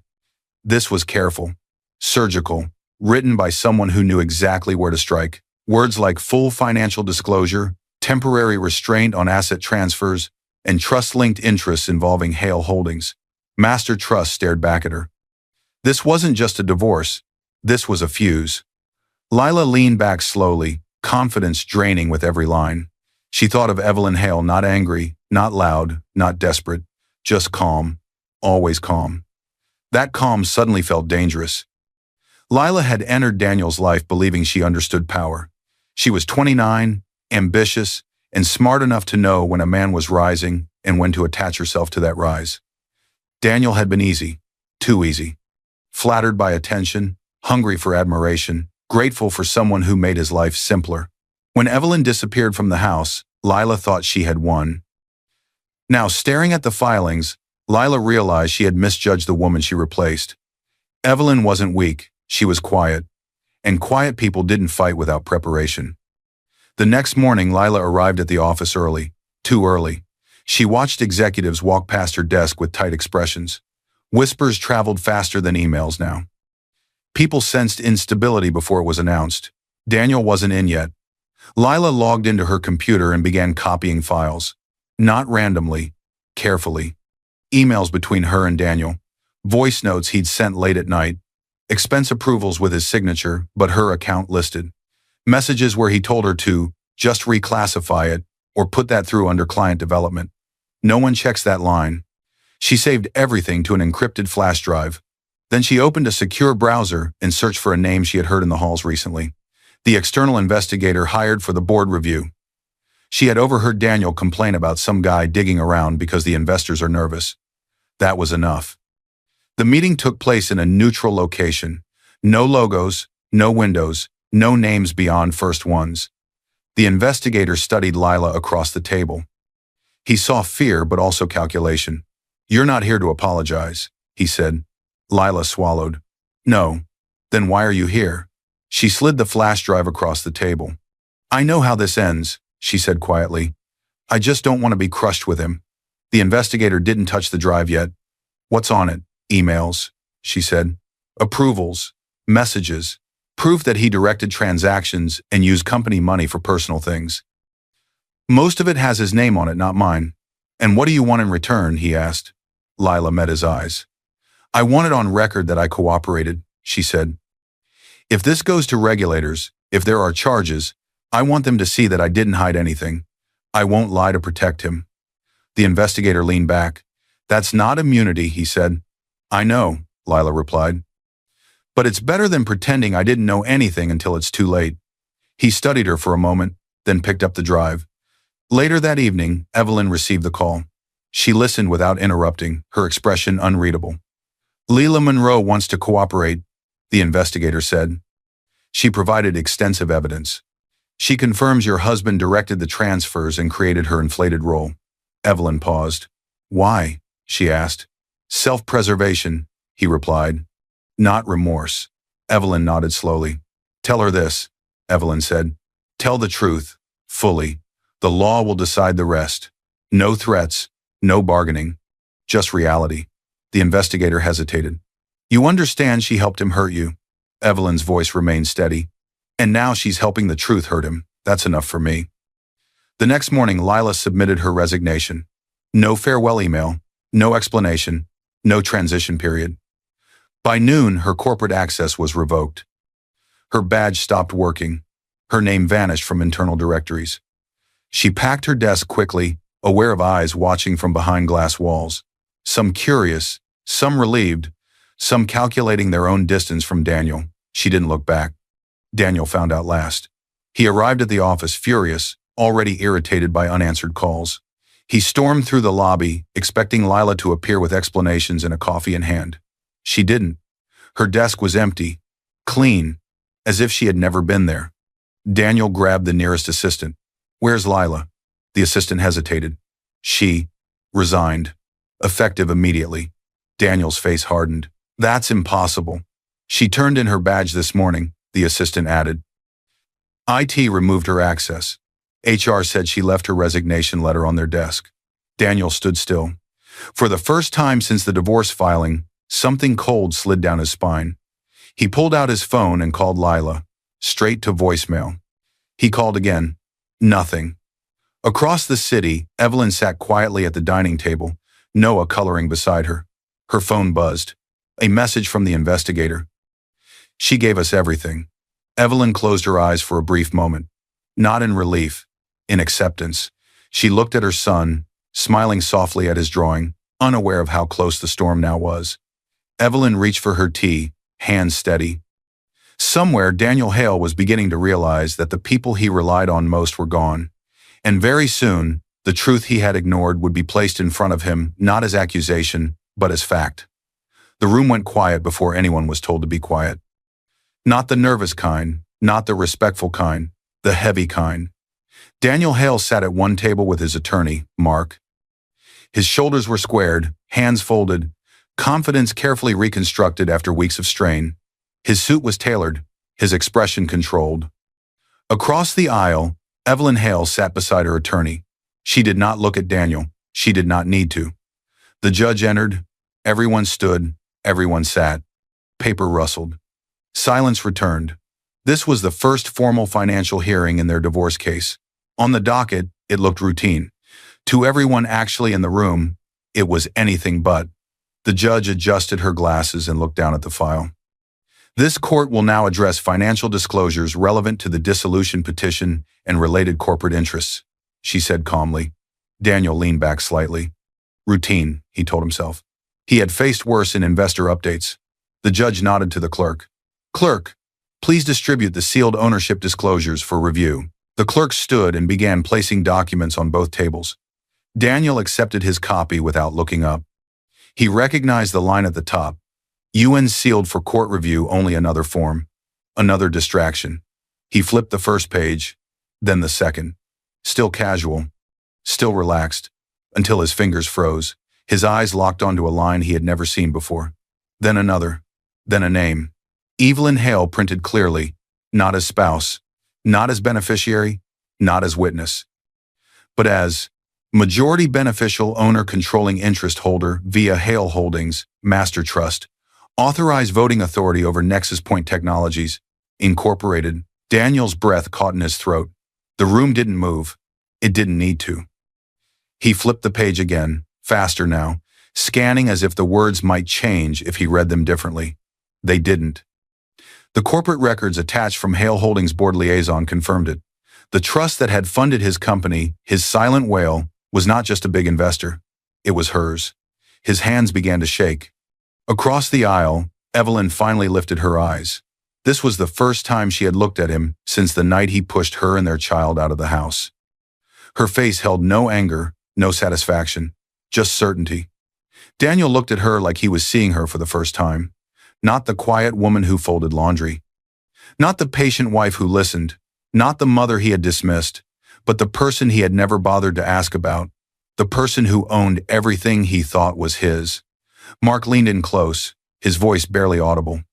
This was careful, surgical, written by someone who knew exactly where to strike. Words like full financial disclosure, temporary restraint on asset transfers, and trust-linked interests involving Hale Holdings. Master Trust stared back at her. This wasn't just a divorce. This was a fuse. Lila leaned back slowly, confidence draining with every line. She thought of Evelyn Hale, not angry, not loud, not desperate, just calm, always calm. That calm suddenly felt dangerous. Lila had entered Daniel's life believing she understood power. She was 29, ambitious, and smart enough to know when a man was rising and when to attach herself to that rise. Daniel had been easy, too easy. Flattered by attention, hungry for admiration, grateful for someone who made his life simpler. When Evelyn disappeared from the house, Lila thought she had won. Now, staring at the filings, Lila realized she had misjudged the woman she replaced. Evelyn wasn't weak, she was quiet. And quiet people didn't fight without preparation. The next morning, Lila arrived at the office early, too early. She watched executives walk past her desk with tight expressions. Whispers traveled faster than emails now. People sensed instability before it was announced. Daniel wasn't in yet. Lila logged into her computer and began copying files. Not randomly, carefully. Emails between her and Daniel. Voice notes he'd sent late at night. Expense approvals with his signature, but her account listed. Messages where he told her to just reclassify it or put that through under client development. No one checks that line. She saved everything to an encrypted flash drive. Then she opened a secure browser and searched for a name she had heard in the halls recently. The external investigator hired for the board review. She had overheard Daniel complain about some guy digging around because the investors are nervous. That was enough. The meeting took place in a neutral location. No logos, no windows, no names beyond first ones. The investigator studied Lila across the table. He saw fear but also calculation. "You're not here to apologize," he said. Lila swallowed. "No. Then why are you here?" She slid the flash drive across the table. "I know how this ends," she said quietly. "I just don't want to be crushed with him." The investigator didn't touch the drive yet. "What's on it?" "Emails," she said. "Approvals, messages, proof that he directed transactions and used company money for personal things. Most of it has his name on it, not mine." "And what do you want in return?" he asked. Lila met his eyes. "I want it on record that I cooperated," she said. "If this goes to regulators, if there are charges, I want them to see that I didn't hide anything. I won't lie to protect him." The investigator leaned back. "That's not immunity," he said. "I know," Lila replied. "But it's better than pretending I didn't know anything until it's too late." He studied her for a moment, then picked up the drive. Later that evening, Evelyn received the call. She listened without interrupting, her expression unreadable. "Lila Monroe wants to cooperate," the investigator said. She provided extensive evidence. "She confirms your husband directed the transfers and created her inflated role." Evelyn paused. "Why?" she asked. "Self-preservation," he replied. "Not remorse." Evelyn nodded slowly. "Tell her this," Evelyn said. "Tell the truth, fully. The law will decide the rest. No threats, no bargaining, just reality." The investigator hesitated. "You understand she helped him hurt you." Evelyn's voice remained steady. "And now she's helping the truth hurt him. That's enough for me." The next morning, Lila submitted her resignation. No farewell email, no explanation, no transition period. By noon, her corporate access was revoked. Her badge stopped working. Her name vanished from internal directories. She packed her desk quickly, aware of eyes watching from behind glass walls. Some curious, some relieved, some calculating their own distance from Daniel. She didn't look back. Daniel found out last. He arrived at the office furious, already irritated by unanswered calls. He stormed through the lobby, expecting Lila to appear with explanations and a coffee in hand. She didn't. Her desk was empty, clean, as if she had never been there. Daniel grabbed the nearest assistant. "Where's Lila?" The assistant hesitated. "She resigned. Effective immediately." Daniel's face hardened. "That's impossible." "She turned in her badge this morning," the assistant added. IT removed her access. HR said she left her resignation letter on their desk. Daniel stood still. For the first time since the divorce filing, something cold slid down his spine. He pulled out his phone and called Lila, straight to voicemail. He called again. Nothing. Across the city, Evelyn sat quietly at the dining table, Noah coloring beside her. Her phone buzzed. A message from the investigator. "She gave us everything." Evelyn closed her eyes for a brief moment. Not in relief, in acceptance. She looked at her son, smiling softly at his drawing, unaware of how close the storm now was. Evelyn reached for her tea, hands steady. Somewhere, Daniel Hale was beginning to realize that the people he relied on most were gone. And very soon, the truth he had ignored would be placed in front of him, not as accusation, but as fact. The room went quiet before anyone was told to be quiet. Not the nervous kind, not the respectful kind, the heavy kind. Daniel Hale sat at one table with his attorney, Mark. His shoulders were squared, hands folded, confidence carefully reconstructed after weeks of strain. His suit was tailored, his expression controlled. Across the aisle, Evelyn Hale sat beside her attorney. She did not look at Daniel. She did not need to. The judge entered. Everyone stood. Everyone sat. Paper rustled. Silence returned. This was the first formal financial hearing in their divorce case. On the docket, it looked routine. To everyone actually in the room, it was anything but. The judge adjusted her glasses and looked down at the file. "This court will now address financial disclosures relevant to the dissolution petition and related corporate interests," she said calmly. Daniel leaned back slightly. Routine, he told himself. He had faced worse in investor updates. The judge nodded to the clerk. "Clerk, please distribute the sealed ownership disclosures for review." The clerk stood and began placing documents on both tables. Daniel accepted his copy without looking up. He recognized the line at the top. UN sealed for court review, only another form. Another distraction. He flipped the first page, then the second. Still casual. Still relaxed. Until his fingers froze. His eyes locked onto a line he had never seen before. Then another. Then a name. Evelyn Hale printed clearly. Not as spouse. Not as beneficiary. Not as witness. But as majority beneficial owner controlling interest holder via Hale Holdings, Master Trust. Authorized voting authority over Nexus Point Technologies, Incorporated. Daniel's breath caught in his throat. The room didn't move. It didn't need to. He flipped the page again, faster now, scanning as if the words might change if he read them differently. They didn't. The corporate records attached from Hale Holdings board liaison confirmed it. The trust that had funded his company, his silent whale, was not just a big investor. It was hers. His hands began to shake. Across the aisle, Evelyn finally lifted her eyes. This was the first time she had looked at him since the night he pushed her and their child out of the house. Her face held no anger, no satisfaction, just certainty. Daniel looked at her like he was seeing her for the first time. Not the quiet woman who folded laundry. Not the patient wife who listened. Not the mother he had dismissed, but the person he had never bothered to ask about. The person who owned everything he thought was his. Mark leaned in close, his voice barely audible.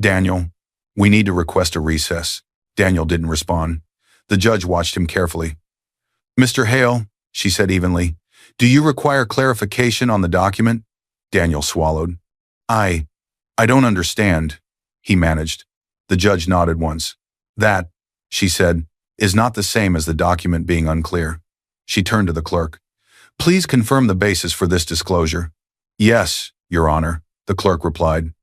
"Daniel, we need to request a recess." Daniel didn't respond. The judge watched him carefully. "Mr. Hale," she said evenly, "do you require clarification on the document?" Daniel swallowed. I don't understand," he managed. The judge nodded once. "That," she said, "is not the same as the document being unclear." She turned to the clerk. "Please confirm the basis for this disclosure." "Yes, Your Honor," the clerk replied.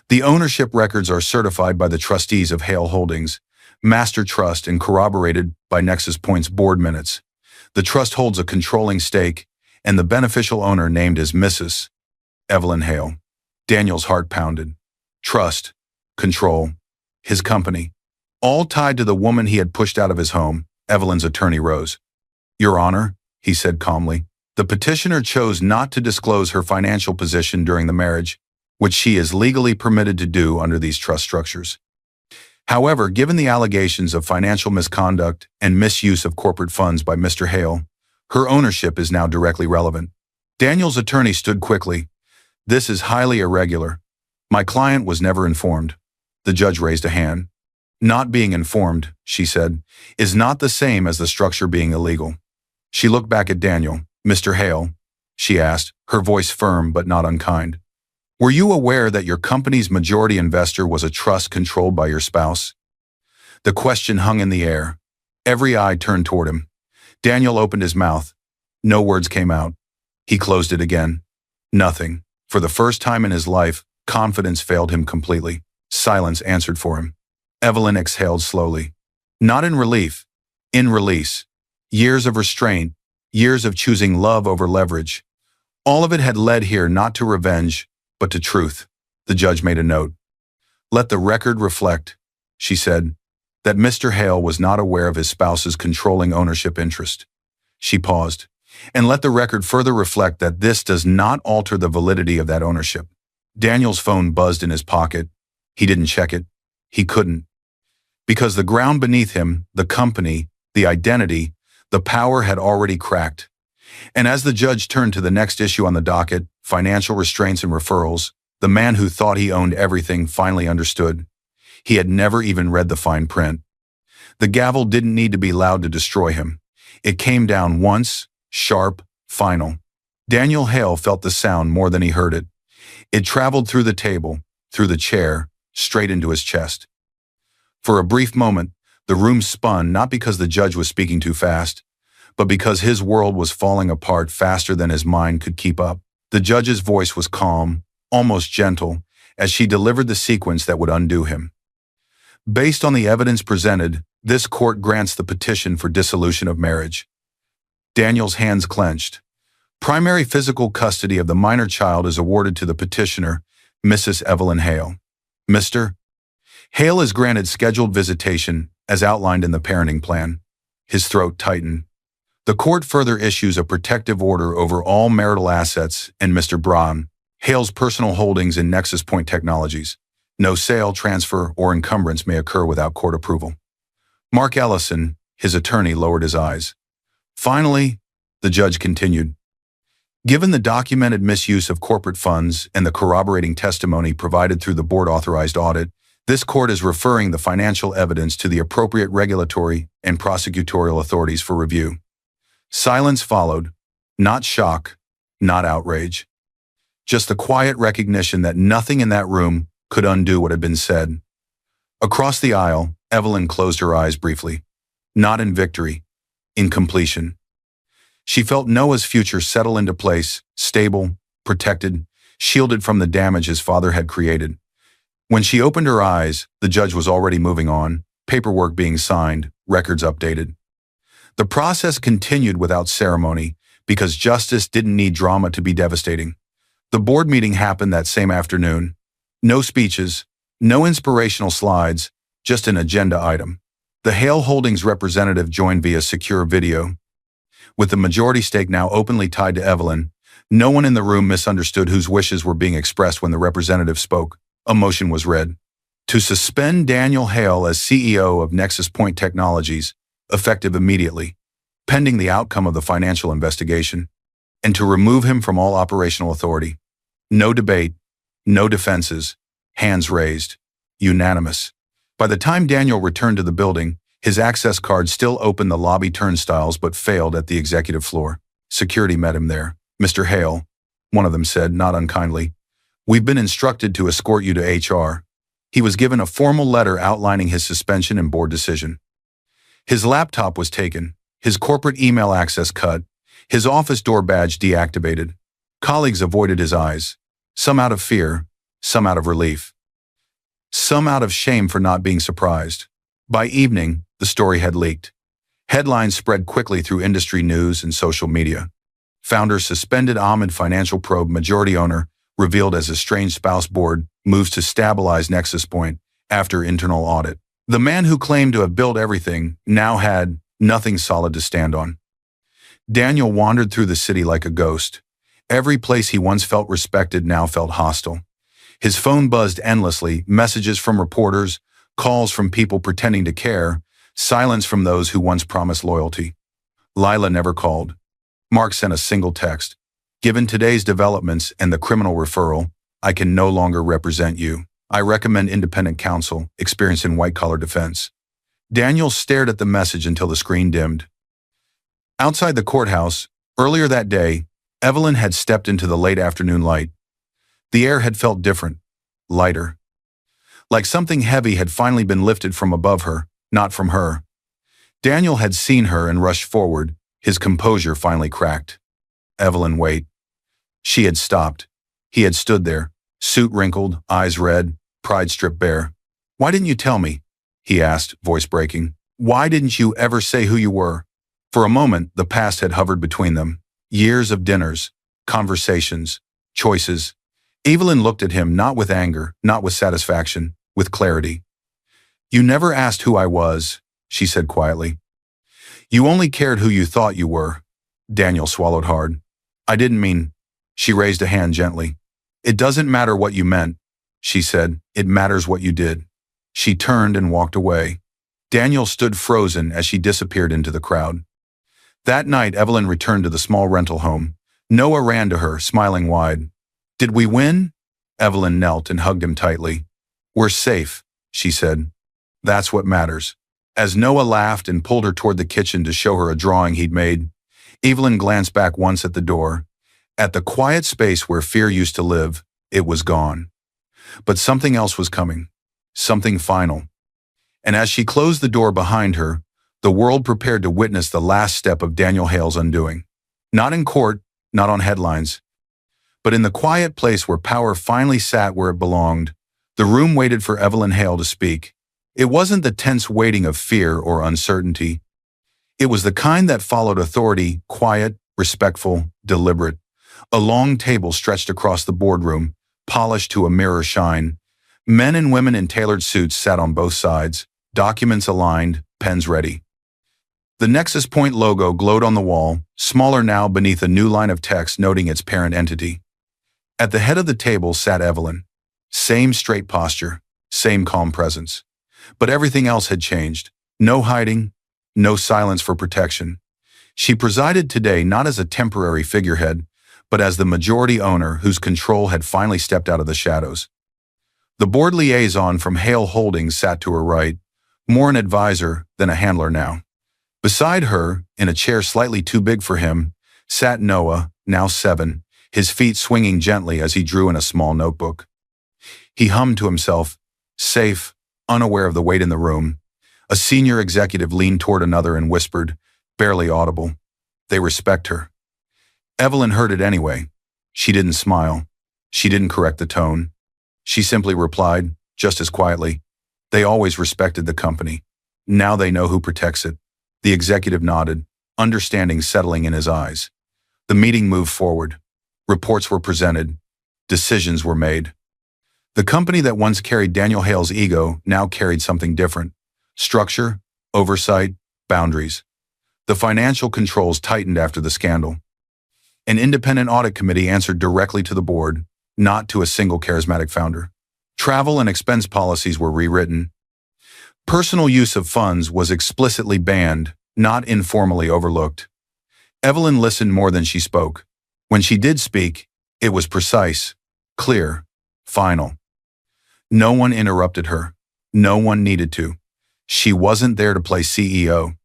The ownership records are certified by the trustees of Hale Holdings, Master Trust, and corroborated by Nexus Point's board minutes. The trust holds a controlling stake, and the beneficial owner named is Mrs. Evelyn Hale. Daniel's heart pounded. Trust, control, his company, all tied to the woman he had pushed out of his home. Evelyn's attorney rose. Your Honor, he said calmly, the petitioner chose not to disclose her financial position during the marriage, which she is legally permitted to do under these trust structures. However, given the allegations of financial misconduct and misuse of corporate funds by Mr. Hale, her ownership is now directly relevant. Daniel's attorney stood quickly. This is highly irregular. My client was never informed. The judge raised a hand. Not being informed, she said, is not the same as the structure being illegal. She looked back at Daniel. Mr. Hale, she asked, her voice firm but not unkind. Were you aware that your company's majority investor was a trust controlled by your spouse? The question hung in the air. Every eye turned toward him. Daniel opened his mouth. No words came out. He closed it again. Nothing. For the first time in his life, confidence failed him completely. Silence answered for him. Evelyn exhaled slowly. Not in relief, in release. Years of restraint, years of choosing love over leverage. All of it had led here not to revenge, but to truth. The judge made a note. Let the record reflect, she said, that Mr. Hale was not aware of his spouse's controlling ownership interest. She paused. And let the record further reflect that this does not alter the validity of that ownership. Daniel's phone buzzed in his pocket. He didn't check it. He couldn't. Because the ground beneath him, the company, the identity, the power had already cracked. And as the judge turned to the next issue on the docket, financial restraints and referrals, the man who thought he owned everything finally understood. He had never even read the fine print. The gavel didn't need to be loud to destroy him. It came down once, sharp, final. Daniel Hale felt the sound more than he heard it. It traveled through the table, through the chair, straight into his chest. For a brief moment, the room spun not because the judge was speaking too fast, but because his world was falling apart faster than his mind could keep up. The judge's voice was calm, almost gentle, as she delivered the sequence that would undo him. Based on the evidence presented, this court grants the petition for dissolution of marriage. Daniel's hands clenched. Primary physical custody of the minor child is awarded to the petitioner, Mrs. Evelyn Hale. Mr. Hale is granted scheduled visitation, as outlined in the parenting plan. His throat tightened. The court further issues a protective order over all marital assets and Mr. Braun, Hale's personal holdings in Nexus Point Technologies. No sale, transfer, or encumbrance may occur without court approval. Mark Ellison, his attorney, lowered his eyes. Finally, the judge continued. Given the documented misuse of corporate funds and the corroborating testimony provided through the board-authorized audit, this court is referring the financial evidence to the appropriate regulatory and prosecutorial authorities for review. Silence followed, not shock, not outrage. Just the quiet recognition that nothing in that room could undo what had been said. Across the aisle, Evelyn closed her eyes briefly. Not in victory, in completion. She felt Noah's future settle into place, stable, protected, shielded from the damage his father had created. When she opened her eyes, the judge was already moving on, paperwork being signed, records updated. The process continued without ceremony because justice didn't need drama to be devastating. The board meeting happened that same afternoon. No speeches, no inspirational slides, just an agenda item. The Hale Holdings representative joined via secure video. With the majority stake now openly tied to Evelyn, no one in the room misunderstood whose wishes were being expressed when the representative spoke. A motion was read. To suspend Daniel Hale as CEO of Nexus Point Technologies, effective immediately, pending the outcome of the financial investigation, and to remove him from all operational authority. No debate, no defenses, hands raised, unanimous. By the time Daniel returned to the building, his access card still opened the lobby turnstiles but failed at the executive floor. Security met him there. Mr. Hale, one of them said, not unkindly, we've been instructed to escort you to HR. He was given a formal letter outlining his suspension and board decision. His laptop was taken, his corporate email access cut, his office door badge deactivated. Colleagues avoided his eyes, some out of fear, some out of relief. some out of shame for not being surprised. By evening, the story had leaked. Headlines spread quickly through industry news and social media. Founder suspended amid financial probe, majority owner revealed as estranged spouse, board moves to stabilize Nexus Point after internal audit. The man who claimed to have built everything now had nothing solid to stand on. Daniel wandered through the city like a ghost. Every place he once felt respected now felt hostile. His phone buzzed endlessly, messages from reporters, calls from people pretending to care, silence from those who once promised loyalty. Lila never called. Mark sent a single text. Given today's developments and the criminal referral, I can no longer represent you. I recommend independent counsel, experience in white-collar defense. Daniel stared at the message until the screen dimmed. Outside the courthouse, earlier that day, Evelyn had stepped into the late afternoon light. The air had felt different, lighter. Like something heavy had finally been lifted from above her, not from her. Daniel had seen her and rushed forward, his composure finally cracked. Evelyn, wait. She had stopped. He had stood there, suit wrinkled, eyes red, pride stripped bare. Why didn't you tell me? He asked, voice breaking. Why didn't you ever say who you were? For a moment, the past had hovered between them. Years of dinners, conversations, choices. Evelyn looked at him not with anger, not with satisfaction, with clarity. You never asked who I was, she said quietly. You only cared who you thought you were. Daniel swallowed hard. I didn't mean. She raised a hand gently. It doesn't matter what you meant, she said. It matters what you did. She turned and walked away. Daniel stood frozen as she disappeared into the crowd. That night, Evelyn returned to the small rental home. Noah ran to her, smiling wide. Did we win? Evelyn knelt and hugged him tightly. We're safe, she said. That's what matters. As Noah laughed and pulled her toward the kitchen to show her a drawing he'd made, Evelyn glanced back once at the door. At the quiet space where fear used to live, it was gone. But something else was coming. Something final. And as she closed the door behind her, the world prepared to witness the last step of Daniel Hale's undoing. Not in court, not on headlines, but in the quiet place where power finally sat where it belonged. The room waited for Evelyn Hale to speak. It wasn't the tense waiting of fear or uncertainty. It was the kind that followed authority, quiet, respectful, deliberate. A long table stretched across the boardroom, polished to a mirror shine. Men and women in tailored suits sat on both sides, documents aligned, pens ready. The Nexus Point logo glowed on the wall, smaller now beneath a new line of text noting its parent entity. At the head of the table sat Evelyn. Same straight posture, same calm presence. But everything else had changed. No hiding, no silence for protection. She presided today not as a temporary figurehead, but as the majority owner whose control had finally stepped out of the shadows. The board liaison from Hale Holdings sat to her right, more an advisor than a handler now. Beside her, in a chair slightly too big for him, sat Noah, now 7, his feet swinging gently as he drew in a small notebook. He hummed to himself, safe, unaware of the weight in the room. A senior executive leaned toward another and whispered, barely audible, "They respect her." Evelyn heard it anyway. She didn't smile. She didn't correct the tone. She simply replied, just as quietly, "They always respected the company. Now they know who protects it." The executive nodded, understanding settling in his eyes. The meeting moved forward. Reports were presented. Decisions were made. The company that once carried Daniel Hale's ego now carried something different. Structure, oversight, boundaries. The financial controls tightened after the scandal. An independent audit committee answered directly to the board, not to a single charismatic founder. Travel and expense policies were rewritten. Personal use of funds was explicitly banned, not informally overlooked. Evelyn listened more than she spoke. When she did speak, it was precise, clear, final. No one interrupted her. No one needed to. She wasn't there to play CEO.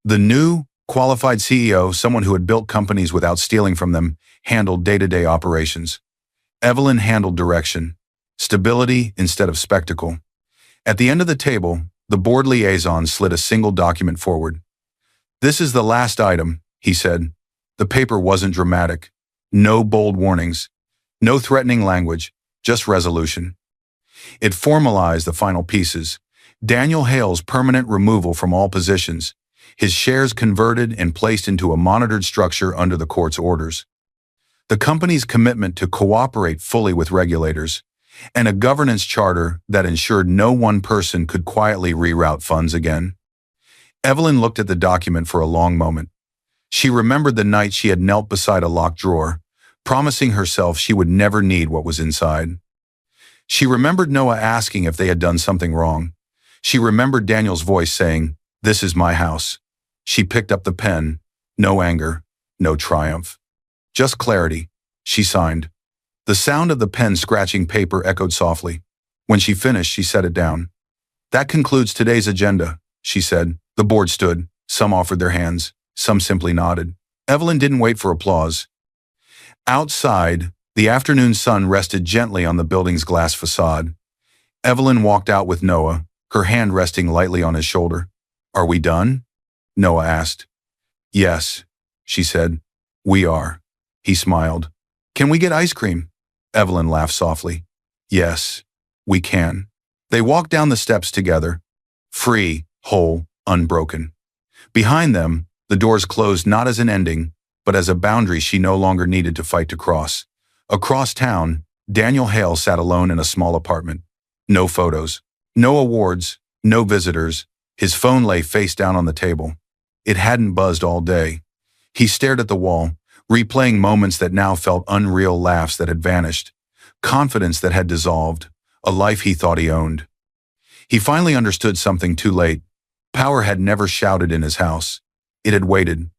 The new, qualified CEO, someone who had built companies without stealing from them, handled day-to-day operations. Evelyn handled direction, stability instead of spectacle. At the end of the table, the board liaison slid a single document forward. "This is the last item," he said. The paper wasn't dramatic. No bold warnings. No threatening language, just resolution. It formalized the final pieces. Daniel Hale's permanent removal from all positions, his shares converted and placed into a monitored structure under the court's orders. The company's commitment to cooperate fully with regulators, and a governance charter that ensured no one person could quietly reroute funds again. Evelyn looked at the document for a long moment. She remembered the night she had knelt beside a locked drawer, promising herself she would never need what was inside. She remembered Noah asking if they had done something wrong. She remembered Daniel's voice saying, "This is my house." She picked up the pen. No anger, no triumph. Just clarity. She signed. The sound of the pen scratching paper echoed softly. When she finished, she set it down. "That concludes today's agenda," she said. The board stood. Some offered their hands. Some simply nodded. Evelyn didn't wait for applause. Outside, the afternoon sun rested gently on the building's glass facade. Evelyn walked out with Noah, her hand resting lightly on his shoulder. "Are we done?" Noah asked. "Yes," she said. "We are." He smiled. "Can we get ice cream?" Evelyn laughed softly. "Yes, we can." They walked down the steps together, free, whole, unbroken. Behind them, the doors closed not as an ending, but as a boundary she no longer needed to fight to cross. Across town, Daniel Hale sat alone in a small apartment. No photos, no awards, no visitors. His phone lay face down on the table. It hadn't buzzed all day. He stared at the wall, replaying moments that now felt unreal, laughs that had vanished, confidence that had dissolved, a life he thought he owned. He finally understood something too late. Power had never shouted in his house. It had waited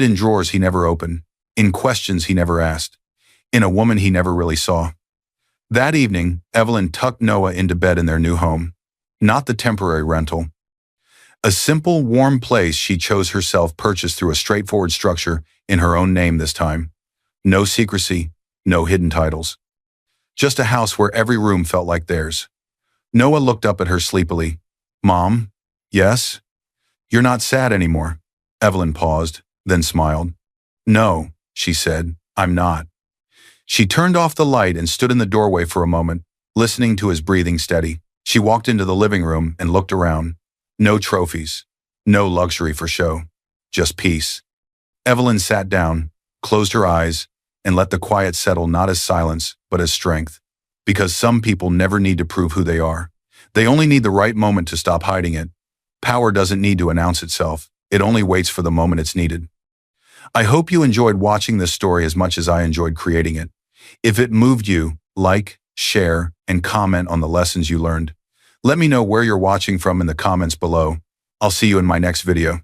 in drawers he never opened, in questions he never asked, in a woman he never really saw. That evening, Evelyn tucked Noah into bed in their new home, not the temporary rental. A simple, warm place she chose herself, purchased through a straightforward structure in her own name this time. No secrecy, no hidden titles. Just a house where every room felt like theirs. Noah looked up at her sleepily. "Mom? Yes? You're not sad anymore?" Evelyn paused, then smiled. "No," she said, "I'm not." She turned off the light and stood in the doorway for a moment, listening to his breathing steady. She walked into the living room and looked around. No trophies, no luxury for show, just peace. Evelyn sat down, closed her eyes, and let the quiet settle, not as silence, but as strength. Because some people never need to prove who they are. They only need the right moment to stop hiding it. Power doesn't need to announce itself. It only waits for the moment it's needed. I hope you enjoyed watching this story as much as I enjoyed creating it. If it moved you, like, share, and comment on the lessons you learned. Let me know where you're watching from in the comments below. I'll see you in my next video.